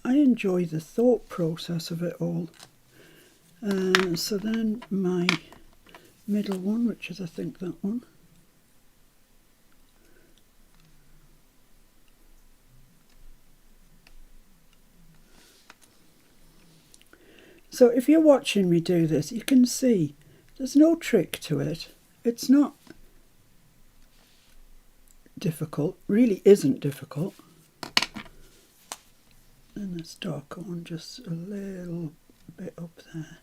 I enjoy the thought process of it all. So then my middle one, which is I think that one. So if you're watching me do this, you can see there's no trick to it. It's not difficult, really isn't difficult. And this darker one just a little bit up there.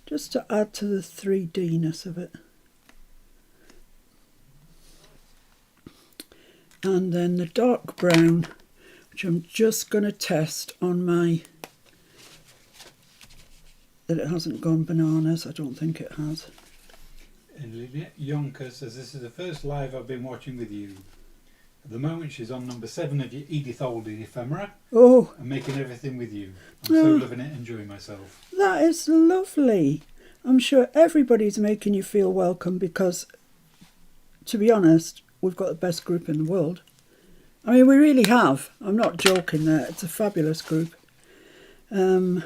Just to add to the 3D-ness of it. And then the dark brown, which I'm just going to test on my, that it hasn't gone bananas. I don't think it has. And Lynette Yonker says, this is the first live I've been watching with you. At the moment she's on number 7 of your Edith Alding ephemera. Oh, I'm making everything with you. I'm so loving it, enjoying myself. that is lovely. I'm sure everybody's making you feel welcome because, to be honest, we've got the best group in the world. I mean, we really have. I'm not joking there. It's a fabulous group. And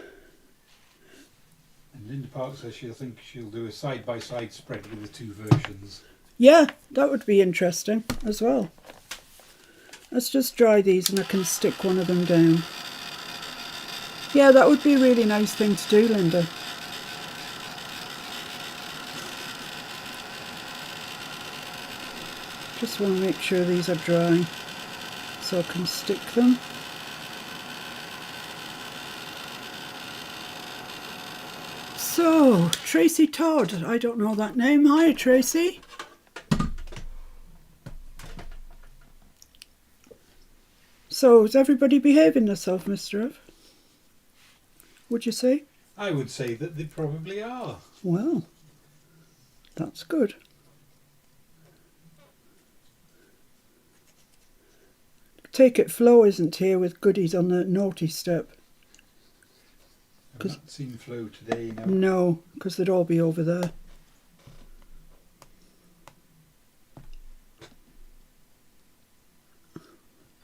Linda Park says she'll do a side-by-side spread with the 2 versions. Yeah, that would be interesting as well. Let's just dry these and I can stick one of them down. Yeah, that would be a really nice thing to do, Linda. Just want to make sure these are dry so I can stick them. So, Tracy Todd, I don't know that name. Hi, Tracy. So, is everybody behaving themselves, Mr. F? Would you say? I would say that they probably are. Well, that's good. Take it Flo isn't here with goodies on the naughty step. I've not seen Flo today, no. No, because they'd all be over there.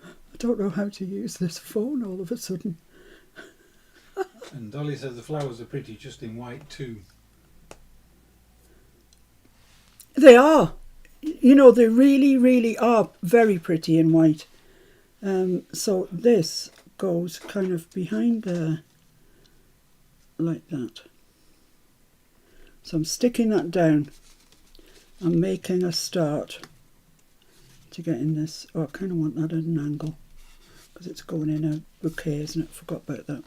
I don't know how to use this phone all of a sudden. And Dolly says the flowers are pretty, just in white too. They are. You know, they really, really are very pretty in white. So this goes kind of behind there, like that. So I'm sticking that down. I'm making a start to getting this. Oh, I kind of want that at an angle because it's going in a bouquet, isn't it? Forgot about that.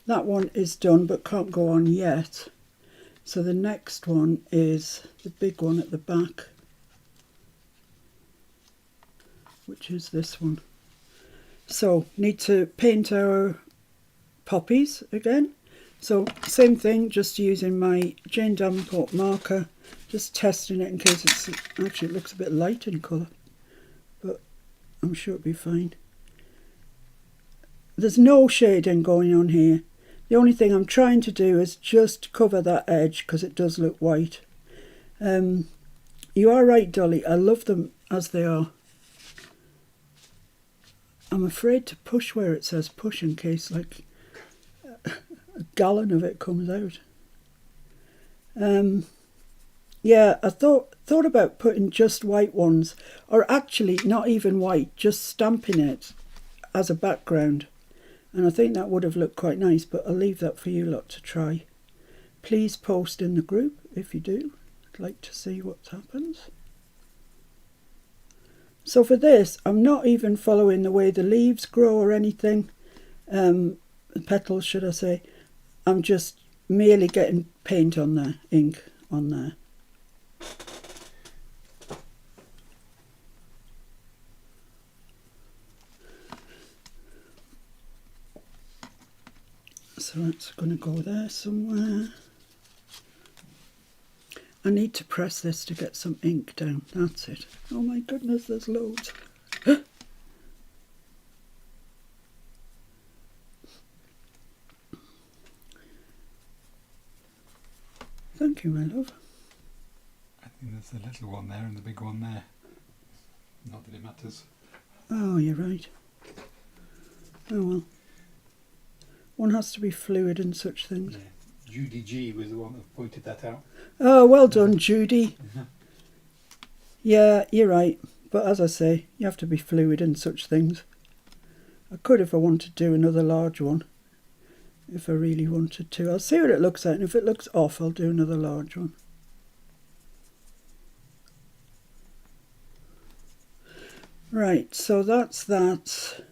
That one is done but can't go on yet. So the next one is the big one at the back, which is this one. So need to paint our poppies again. So same thing, just using my Jane Davenport marker, just testing it in case it's, actually it looks a bit light in colour, but I'm sure it'll be fine. There's no shading going on here. The only thing I'm trying to do is just cover that edge because it does look white. You are right, Dolly, I love them as they are. I'm afraid to push where it says push in case like a gallon of it comes out. Yeah, I thought about putting just white ones, or actually not even white, just stamping it as a background. And I think that would have looked quite nice, but I'll leave that for you lot to try. Please post in the group if you do. I'd like to see what happens. So for this, I'm not even following the way the leaves grow or anything, the petals should I say. I'm just merely getting paint on there, ink on there. So that's going to go there somewhere. I need to press this to get some ink down. That's it. Oh my goodness, there's loads. Thank you, my love. I think there's the little one there and the big one there. Not that it matters. Oh, you're right. Oh well. One has to be fluid in such things. Yeah. Judy G was the one that pointed that out. Oh, well done, Judy. Yeah, you're right. But as I say, you have to be fluid in such things. I could if I wanted to do another large one. If I really wanted to. I'll see what it looks like, and if it looks off, I'll do another large one. Right, so that's that.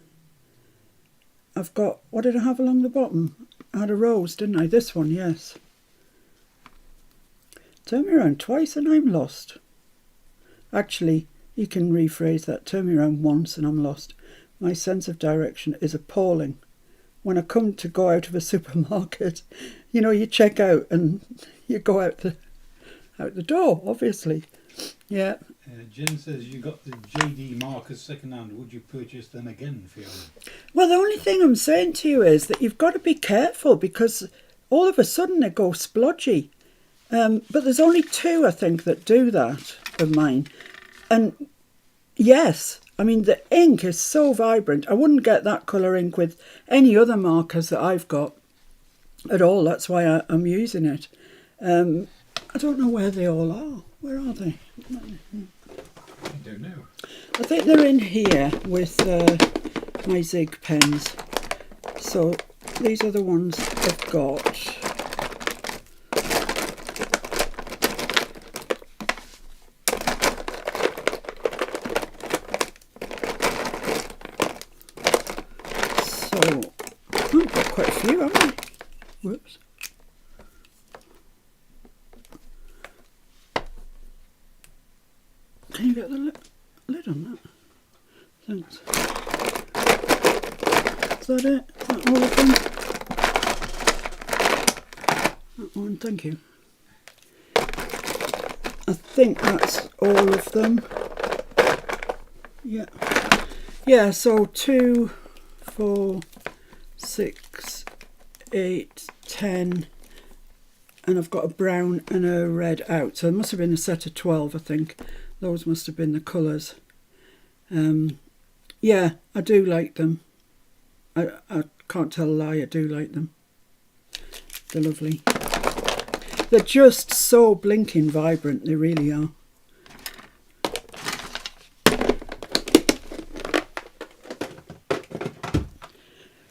I've got, what did I have along the bottom? I had a rose, didn't I? This one, yes. Turn me around twice and I'm lost. Actually, you can rephrase that. Turn me around once and I'm lost. My sense of direction is appalling. When I come to go out of a supermarket, you know, you check out and you go out the door, obviously. Yeah. Jen says you got the JD markers second hand. Would you purchase them again, Fiona? Well, the only thing I'm saying to you is that you've got to be careful because all of a sudden they go splodgy. But there's only 2, I think, that do that of mine. And yes, I mean, the ink is so vibrant. I wouldn't get that colour ink with any other markers that I've got at all. That's why I'm using it. I don't know where they all are. Where are they? I don't know. I think they're in here with my Zig pens. So these are the ones I've got. So I've got quite a few, haven't I? Whoops. Can you get the lid on that? Thanks. Is that it? Is that all of them? That one, thank you. I think that's all of them. Yeah. Yeah, so 2, 4, 6, 8, 10, and I've got a brown and a red out. So it must have been a set of 12, I think. Those must have been the colours. Yeah, I do like them. I can't tell a lie, I do like them. They're lovely. They're just so blinking vibrant, they really are.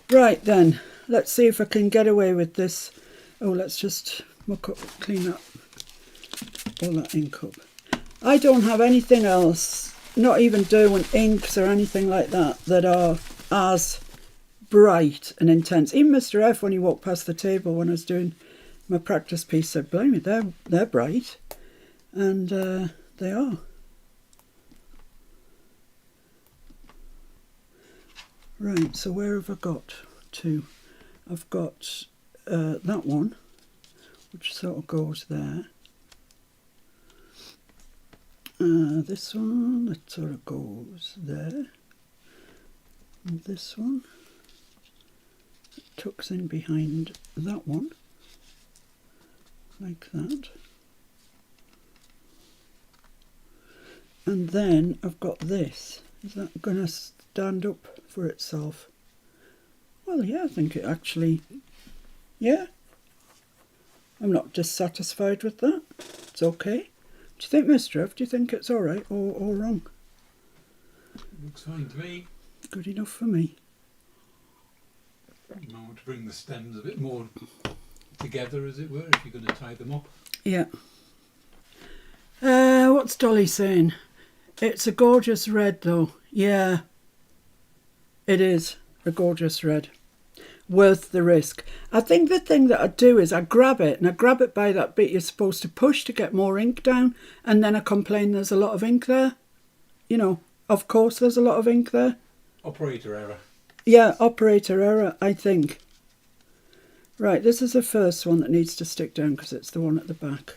Right then, let's see if I can get away with this. Oh, let's just muck up, clean up all that ink up. I don't have anything else, not even Derwent inks or anything like that, that are as bright and intense. Even Mr. F, when he walked past the table when I was doing my practice piece, said, blimey, they're bright. And they are. Right, so where have I got to? I've got that one, which sort of goes there. This one, that sort of goes there. And this one tucks in behind that one, like that. And then I've got this. Is that going to stand up for itself? Well, yeah, I think it actually, yeah. I'm not dissatisfied with that. It's okay. Do you think, Mr. F, do you think it's all right or wrong? Looks fine to me. Good enough for me. You might want to bring the stems a bit more together, as it were, if you're going to tie them up. Yeah. What's Dolly saying? It's a gorgeous red, though. Yeah. It is a gorgeous red. Worth the risk. I think the thing that I do is I grab it, and I grab it by that bit you're supposed to push to get more ink down, and then I complain there's a lot of ink there. You know, of course there's a lot of ink there. Operator error. Yeah, operator error, I think. Right, this is the first one that needs to stick down because it's the one at the back.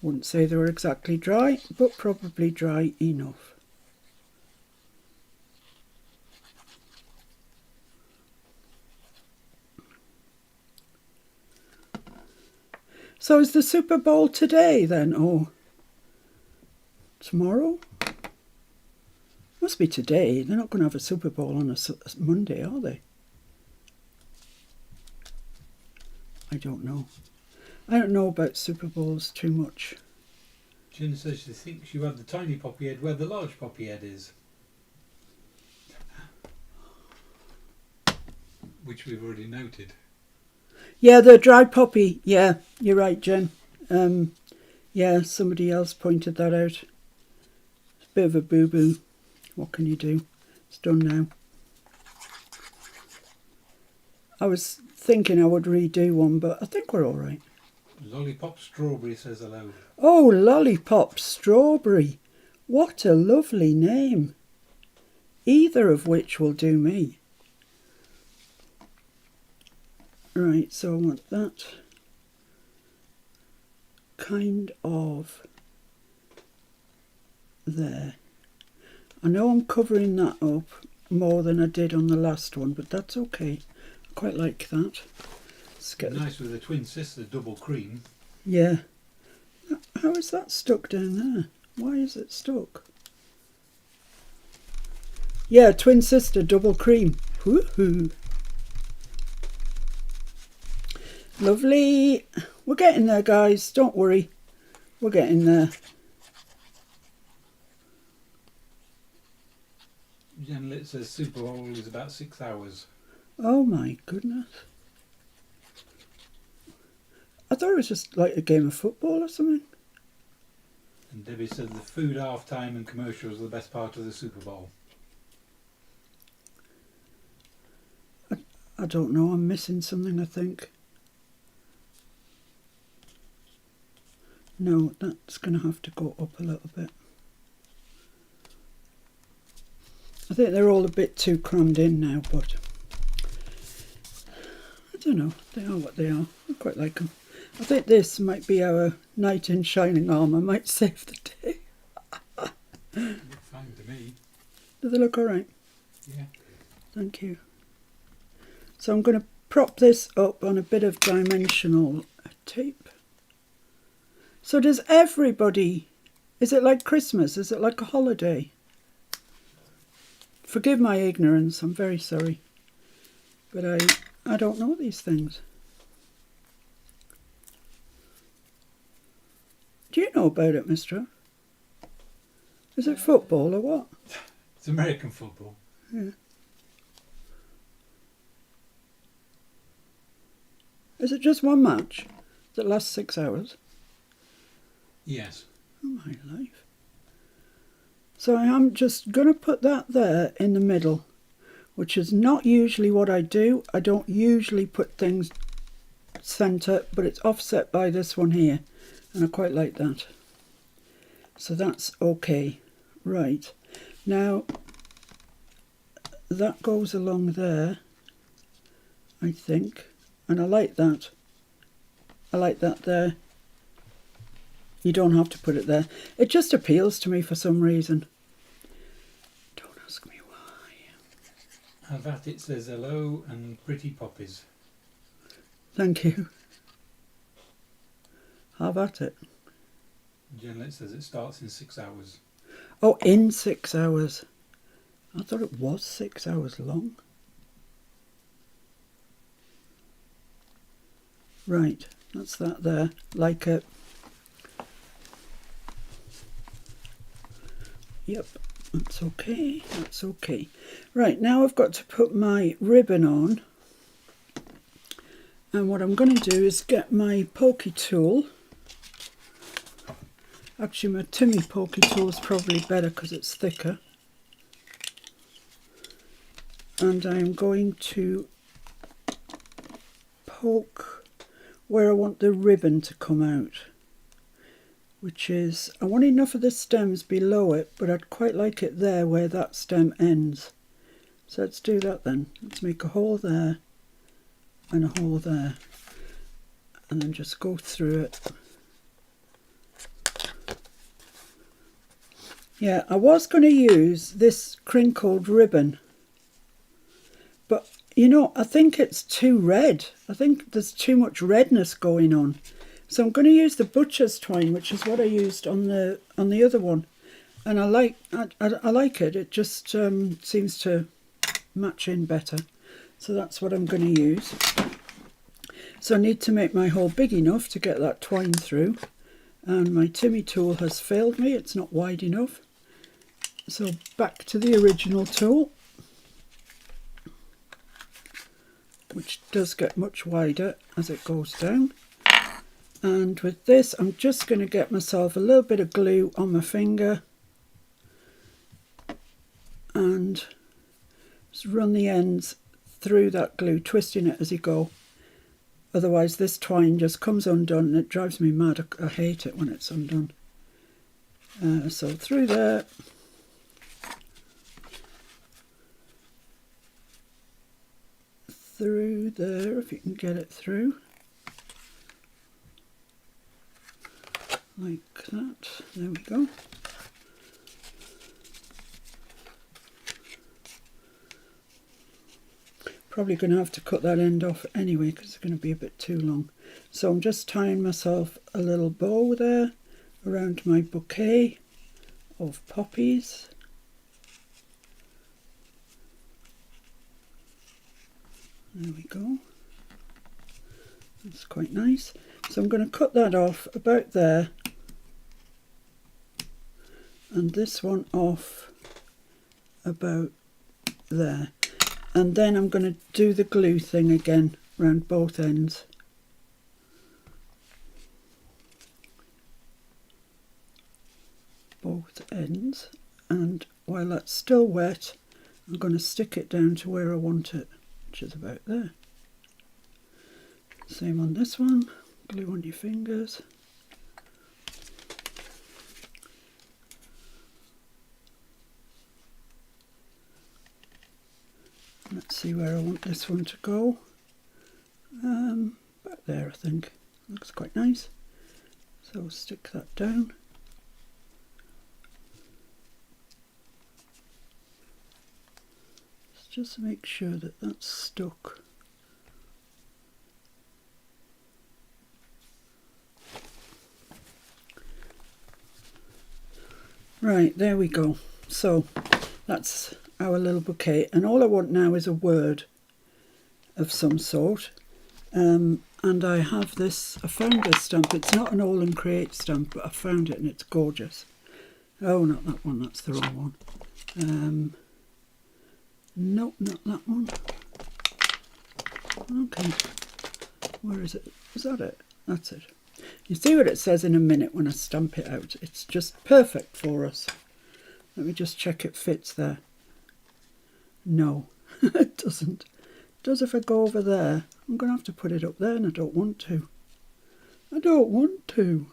Wouldn't say they were exactly dry, but probably dry enough. So is the Super Bowl today then, or tomorrow? Must be today. They're not going to have a Super Bowl on a Monday, are they? I don't know. I don't know about Super Bowls too much. Jen says she thinks you have the tiny poppy head where the large poppy head is. which we've already noted. Yeah, the dried poppy. Yeah, you're right, Jen. Yeah, somebody else pointed that out. It's a bit of a boo-boo. What can you do? It's done now. I was thinking I would redo one, but I think we're all right. Lollipop Strawberry says hello. Oh, Lollipop Strawberry. What a lovely name. Either of which will do me. Right, so I want that kind of there. I know I'm covering that up more than I did on the last one, but that's okay. I quite like that. Let's get Nice with the twin sister double cream. Yeah. How is that stuck down there? Why is it stuck? Yeah, twin sister double cream. Woohoo! Lovely. We're getting there, guys. Don't worry. We're getting there. Janet says Super Bowl is about 6 hours. Oh my goodness. I thought it was just like a game of football or something. And Debbie says the food, half-time and commercials are the best part of the Super Bowl. I don't know. I'm missing something, I think. No, that's going to have to go up a little bit. I think they're all a bit too crammed in now, but I don't know. They are what they are. I quite like them. I think this might be our knight in shining armour. Might save the day. Look fine to me. Do they look all right? Yeah. Thank you. So I'm going to prop this up on a bit of dimensional tape. So does everybody, is it like Christmas? Is it like a holiday? Forgive my ignorance, I'm very sorry. But I don't know these things. Do you know about it, mister? Is it football or what? It's American football. Yeah. Is it just one match that lasts 6 hours? Yes. Oh my life. So I am just going to put that there in the middle, which is not usually what I do. I don't usually put things centre, but it's offset by this one here, and I quite like that. So that's okay. Right. Now, that goes along there, I think, and I like that. I like that there. You don't have to put it there. It just appeals to me for some reason. Don't ask me why. Have at it says hello and pretty poppies. Thank you. Have at it. Janet says it starts in 6 hours. Oh, in 6 hours. I thought it was 6 hours long. Right, that's that there. Like it. Yep, that's okay, that's okay. Right, now I've got to put my ribbon on. And what I'm going to do is get my pokey tool. Actually, my Timmy pokey tool is probably better because it's thicker. And I'm going to poke where I want the ribbon to come out. Which is, I want enough of the stems below it, but I'd quite like it there where that stem ends. So let's do that then. Let's make a hole there and a hole there. And then just go through it. Yeah, I was going to use this crinkled ribbon. But, you know, I think it's too red. I think there's too much redness going on. So I'm going to use the butcher's twine, which is what I used on the other one, and I like it. It just seems to match in better. So that's what I'm going to use. So I need to make my hole big enough to get that twine through, and my Timmy tool has failed me. It's not wide enough. So back to the original tool. which does get much wider as it goes down. And with this, I'm just going to get myself a little bit of glue on my finger and just run the ends through that glue, twisting it as you go. Otherwise this twine just comes undone and it drives me mad. I hate it when it's undone. So through there. Through there, if you can get it through. Like that. There we go. Probably going to have to cut that end off anyway because it's going to be a bit too long. So I'm just tying myself a little bow there around my bouquet of poppies. There we go. That's quite nice. So I'm going to cut that off about there, and this one off about there. And then I'm going to do the glue thing again around both ends. Both ends. And while that's still wet, I'm going to stick it down to where I want it, which is about there. Same on this one. Glue on your fingers. Let's see where I want this one to go. About there, I think. Looks quite nice. So stick that down. Just make sure that that's stuck. Right, there we go. So that's our little bouquet, and all I want now is a word of some sort. And I have this, I found this stamp. It's not an All and Create stamp, but I found it and it's gorgeous. Oh, not that one, that's the wrong one. Nope, not that one. Okay, where is it? Is that it? That's it. You see what it says in a minute when I stamp it out. It's just perfect for us. Let me just check it fits there. No, it doesn't. It does if I go over there. I'm going to have to put it up there, and I don't want to. I don't want to.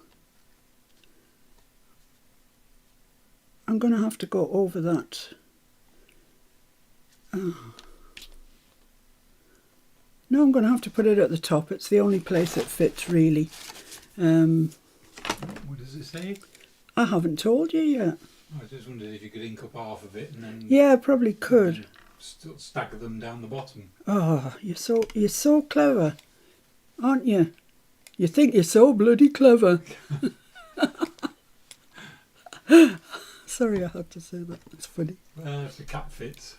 I'm going to have to go over that. No, I'm going to have to put it at the top. It's the only place it fits, really. What does it say? I haven't told you yet. I just wondered if you could ink up half of it and then... Yeah, I probably could. Stack them down the bottom. Oh, you're so clever, aren't you? You think you're so bloody clever. Sorry, I had to say that. It's funny. Well, if the cap fits.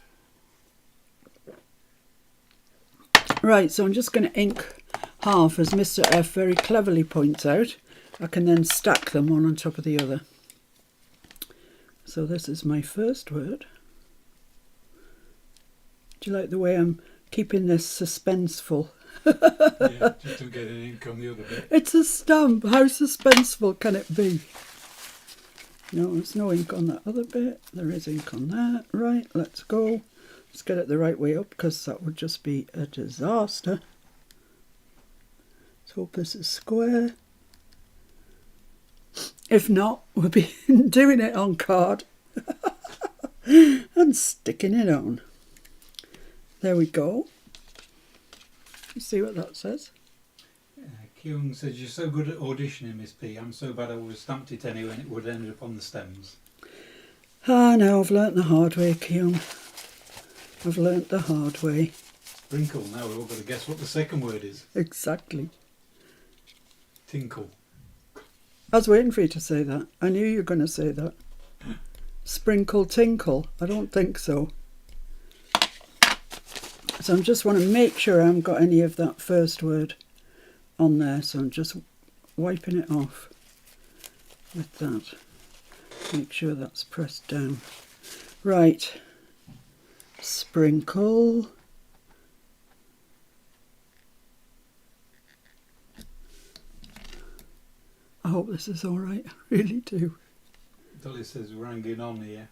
Right, so I'm just going to ink half, as Mr. F very cleverly points out. I can then stack them one on top of the other. So this is my first word. Do you like the way I'm keeping this suspenseful? Yeah, just don't get any ink on the other bit. It's a stamp. How suspenseful can it be? No, there's no ink on that other bit. There is ink on that. Right, let's go. Let's get it the right way up, because that would just be a disaster. Let's hope this is square. If not, we'll be doing it on card and sticking it on. There we go. You see what that says? Kyung says, you're so good at auditioning, Miss P. I'm so bad I would have stamped it anyway and it would have ended up on the stems. Ah, no, I've learnt the hard way, Kyung. I've learnt the hard way. Sprinkle. Now we've all got to guess what the second word is. Exactly. Tinkle. I was waiting for you to say that. I knew you were going to say that. Sprinkle tinkle. I don't think so. So I just want to make sure I haven't got any of that first word on there. So I'm just wiping it off with that. Make sure that's pressed down. Right. Sprinkle. I hope this is all right. I really do. Dolly says we're hanging on here.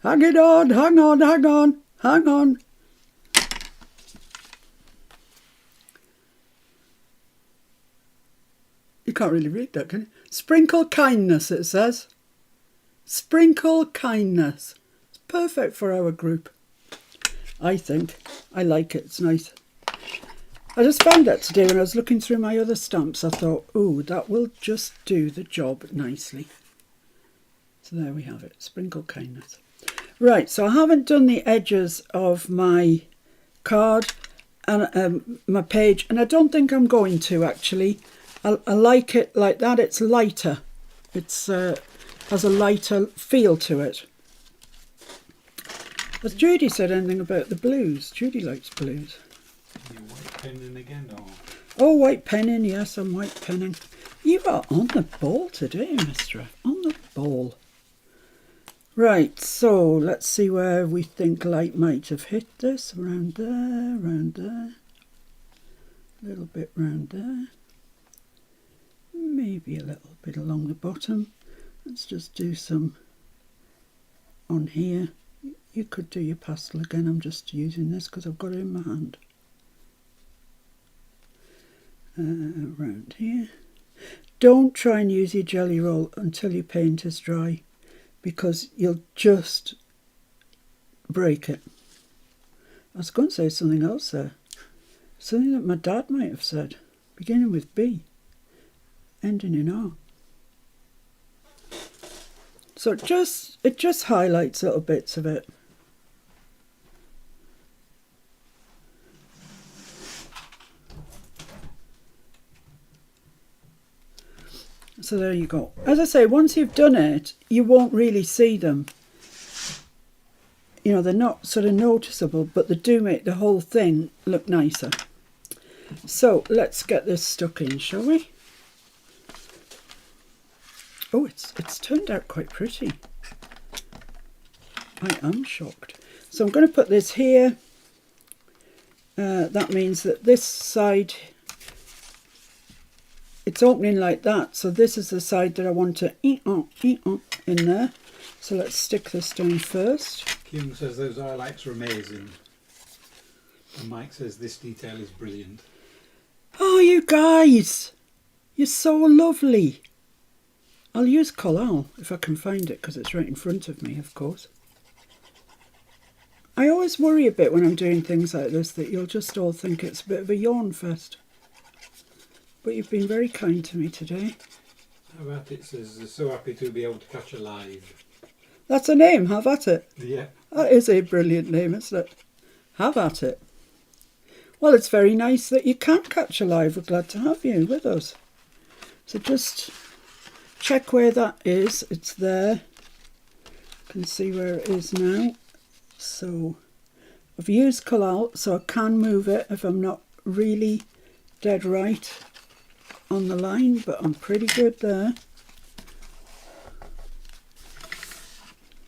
Hang it on, hang on, hang on, hang on. You can't really read that, can you? Sprinkle kindness, it says. Sprinkle kindness. It's perfect for our group, I think. I like it, it's nice. I just found that today when I was looking through my other stamps. I thought, oh, that will just do the job nicely. So there we have it, sprinkle kindness. Right, so I haven't done the edges of my card and my page, and I don't think I'm going to actually. I like it like that. It's lighter. It's has a lighter feel to it. Has Judy said anything about the blues? Judy likes blues. You white penning again, or? Oh, white penning, yes, I'm white penning. You are on the ball today, mister. On the ball. Right, so let's see where we think light might have hit this. Around there, around there. A little bit round there. Maybe a little bit along the bottom. Let's just do some on here. You could do your pastel again. I'm just using this because I've got it in my hand. Around here. Don't try and use your jelly roll until your paint is dry, because you'll just break it. I was going to say something else there. Something that my dad might have said, beginning with B, ending in R. So it just highlights little bits of it. So there you go. As I say, once you've done it, you won't really see them. You know, they're not sort of noticeable, but they do make the whole thing look nicer. So let's get this stuck in, shall we? Oh, it's turned out quite pretty. I am shocked. So I'm going to put this here. That means that this side, it's opening like that. So this is the side that I want to in there. So let's stick this down first. Kim says those highlights are amazing. And Mike says this detail is brilliant. Oh, you guys, you're so lovely. I'll use Floral if I can find it, because it's right in front of me, of course. I always worry a bit when I'm doing things like this that you'll just all think it's a bit of a yawn fest. But you've been very kind to me today. How about it says, so happy to be able to catch a live. That's a name, have at it. Yeah. That is a brilliant name, isn't it? Have at it. Well, it's very nice that you can catch a live. We're glad to have you with us. So just check where that is. It's there. You can see where it is now. So I've used Floral, so I can move it if I'm not really dead right on the line, but I'm pretty good there.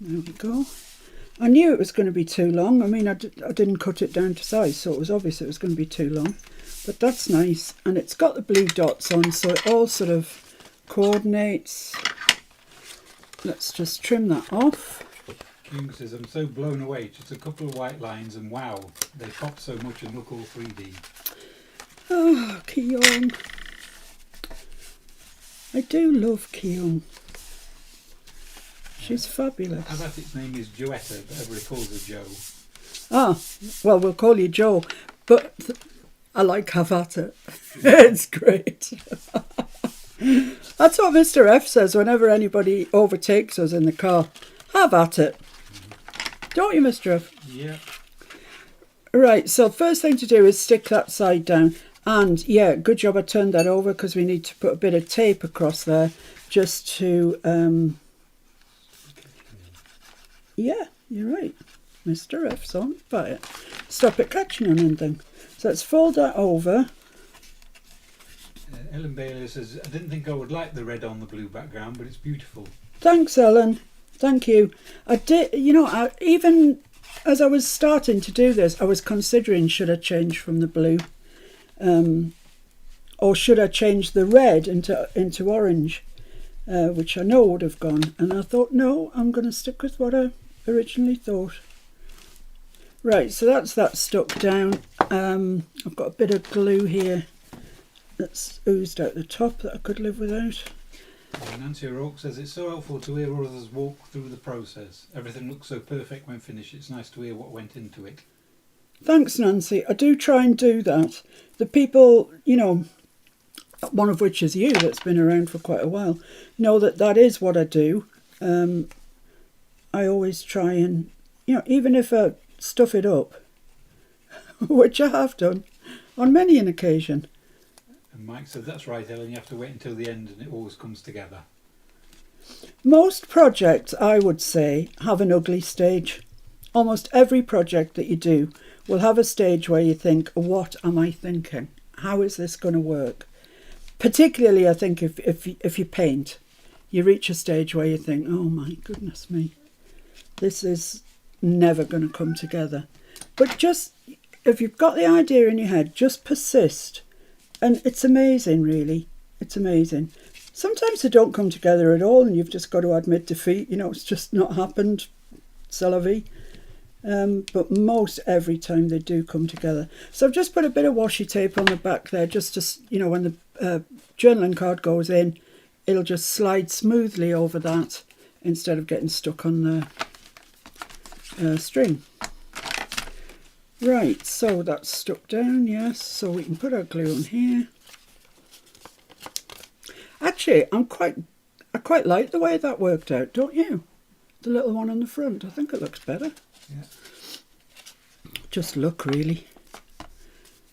There we go. I knew it was going to be too long. I mean, I didn't cut it down to size, so it was obvious it was going to be too long. But that's nice. And it's got the blue dots on, so it all sort of coordinates. Let's just trim that off. Kim says, I'm so blown away. Just a couple of white lines and wow, they pop so much and look all 3D. Oh, Keong. I do love Keong. She's fabulous. I bet its name is Joetta, but everybody calls her Joe. Ah, well, we'll call you Joe, but I like have at it. It's great. That's what Mr. F says whenever anybody overtakes us in the car. Have at it. Don't you, Mr. F? Yeah. Right, so first thing to do is stick that side down. And yeah, good job I turned that over, because we need to put a bit of tape across there just to... Yeah, you're right. Mr. F's on fire. Stop it catching on anything. So let's fold that over. Ellen Bailey says, I didn't think I would like the red on the blue background, but it's beautiful. Thanks, Ellen. Thank you. I did, you know, even as I was starting to do this, I was considering, should I change from the blue? Or should I change the red into orange? which I know would have gone. And I thought, no, I'm going to stick with what I originally thought. Right, so that's that stuck down. I've got a bit of glue here that's oozed out the top that I could live without. Nancy O'Rourke says it's so helpful to hear others walk through the process. Everything looks so perfect when finished. It's nice to hear what went into it. Thanks, Nancy. I do try and do that. The people, you know, one of which is you, that's been around for quite a while, know that that is what I do. I always try and, you know, even if I stuff it up, which I have done on many an occasion. And Mike said, that's right, Ellen, you have to wait until the end and it always comes together. Most projects, I would say, have an ugly stage. Almost every project that you do will have a stage where you think, what am I thinking? How is this going to work? Particularly, I think, if you paint, you reach a stage where you think, oh my goodness me, this is never going to come together. But just, if you've got the idea in your head, just persist. And it's amazing, really. It's amazing. Sometimes they don't come together at all and you've just got to admit defeat. You know, it's just not happened. C'est la vie. But most every time they do come together. So I've just put a bit of washi tape on the back there just to, you know, when the journaling card goes in, it'll just slide smoothly over that instead of getting stuck on the string. Right, so that's stuck down, yes. So we can put our glue on here. Actually, I quite like the way that worked out, don't you? The little one on the front. I think it looks better. Yeah. Just look, really.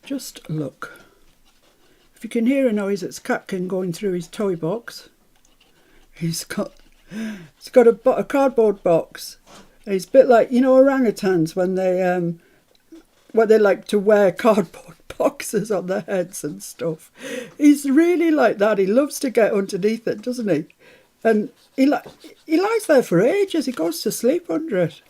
Just look. If you can hear a noise, it's Catkin going through his toy box. He's got a cardboard box. He's a bit like, you know, orangutans when they like to wear cardboard boxes on their heads and stuff. He's really like that. He loves to get underneath it, doesn't he? And he lies there for ages. He goes to sleep under it.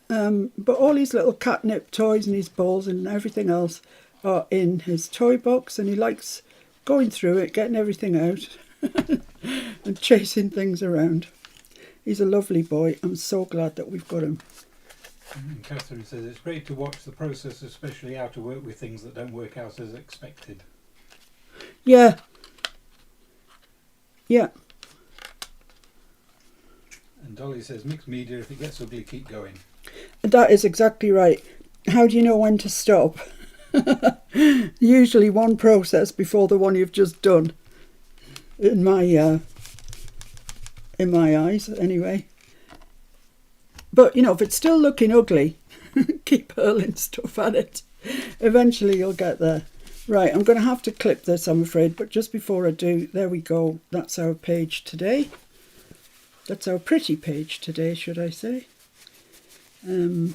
But all his little catnip toys and his balls and everything else are in his toy box, and he likes going through it, getting everything out and chasing things around. He's a lovely boy. I'm so glad that we've got him. And Catherine says it's great to watch the process, especially how to work with things that don't work out as expected. Yeah. Yeah. And Dolly says mixed media, if it gets ugly, keep going. That is exactly right. How do you know when to stop? Usually one process before the one you've just done. In my eyes, anyway. But, you know, if it's still looking ugly, keep hurling stuff at it. Eventually you'll get there. Right, I'm going to have to clip this, I'm afraid. But just before I do, there we go. That's our page today. That's our pretty page today, should I say. Oh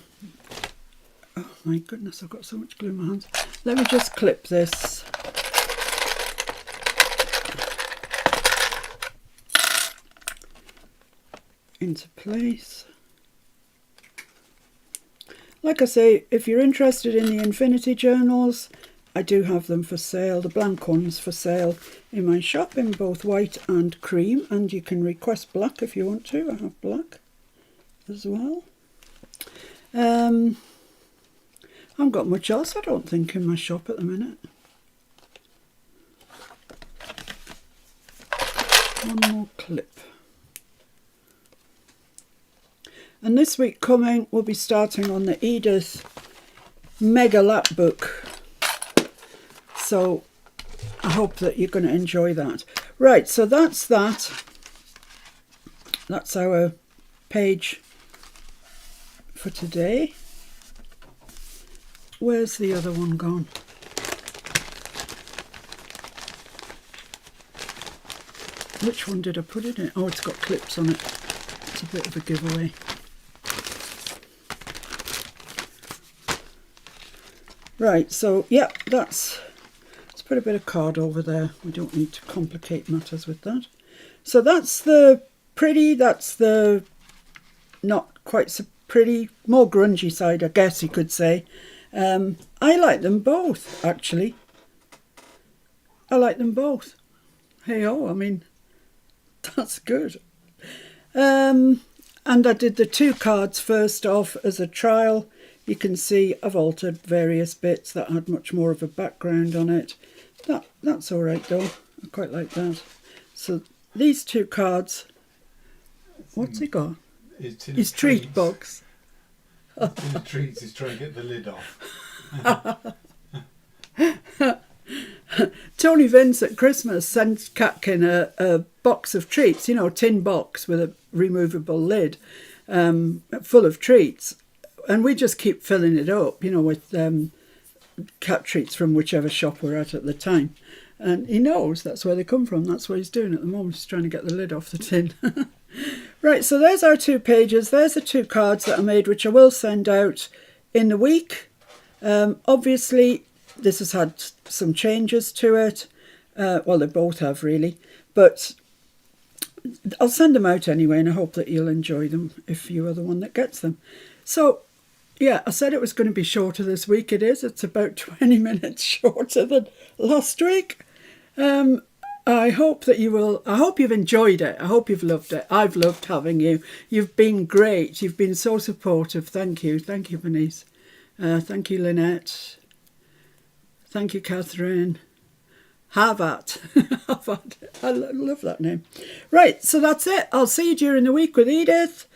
my goodness, I've got so much glue in my hands. Let me just clip this. Into place. Like I say, if you're interested in the infinity journals, I do have them for sale, the blank ones for sale in my shop in both white and cream, and you can request black if you want to. I have black as well. I haven't got much else, I don't think, in my shop at the minute. One more clip. And this week coming, we'll be starting on the Edith Mega Lap Book. So I hope that you're going to enjoy that. Right, so that's that. That's our page for today. Where's the other one gone? Which one did I put it in? Oh, it's got clips on it. It's a bit of a giveaway. Right, so yeah, let's put a bit of card over there. We don't need to complicate matters with that. So that's the pretty, that's the not quite so pretty, more grungy side, I guess you could say. I like them both, actually. I like them both. Hey, oh, I mean, That's good. And I did the 2 cards first off as a trial. You can see I've altered various bits that had much more of a background on it. That's all right though. I quite like that. So these 2 cards, what's he got? His treat box. In the treats, he's trying to get the lid off. Tony Vince at Christmas sent Catkin a box of treats, you know, a tin box with a removable lid full of treats. And we just keep filling it up, you know, with cat treats from whichever shop we're at the time. And he knows that's where they come from. That's what he's doing at the moment. He's trying to get the lid off the tin. Right, so there's our 2 pages. There's the 2 cards that I made, which I will send out in the week. Obviously, this has had some changes to it. Well, they both have, really. But I'll send them out anyway, and I hope that you'll enjoy them if you are the one that gets them. So, yeah, I said it was going to be shorter this week. It is. It's about 20 minutes shorter than last week. I hope that you will. I hope you've enjoyed it. I hope you've loved it. I've loved having you. You've been great. You've been so supportive. Thank you. Thank you, Bernice. Thank you, Lynette. Thank you, Catherine. Have at. Have at. I love that name. Right, so that's it. I'll see you during the week with Edith.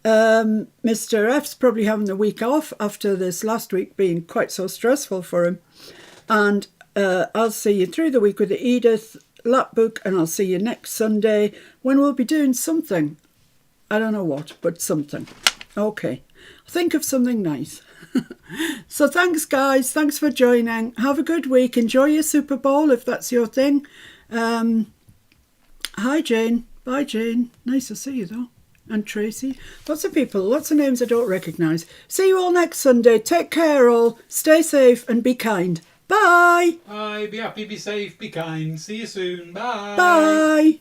Mr. F's probably having the week off after this last week being quite so stressful for him. And I'll see you through the week with the Edith lap book, and I'll see you next Sunday when we'll be doing something. I don't know what, but something. Okay. Think of something nice. So thanks, guys. Thanks for joining. Have a good week. Enjoy your Super Bowl if that's your thing. Hi, Jane. Bye, Jane. Nice to see you, though. And Tracy. Lots of people. Lots of names I don't recognise. See you all next Sunday. Take care, all. Stay safe and be kind. Bye. Bye. Be happy, be safe, be kind. See you soon. Bye. Bye.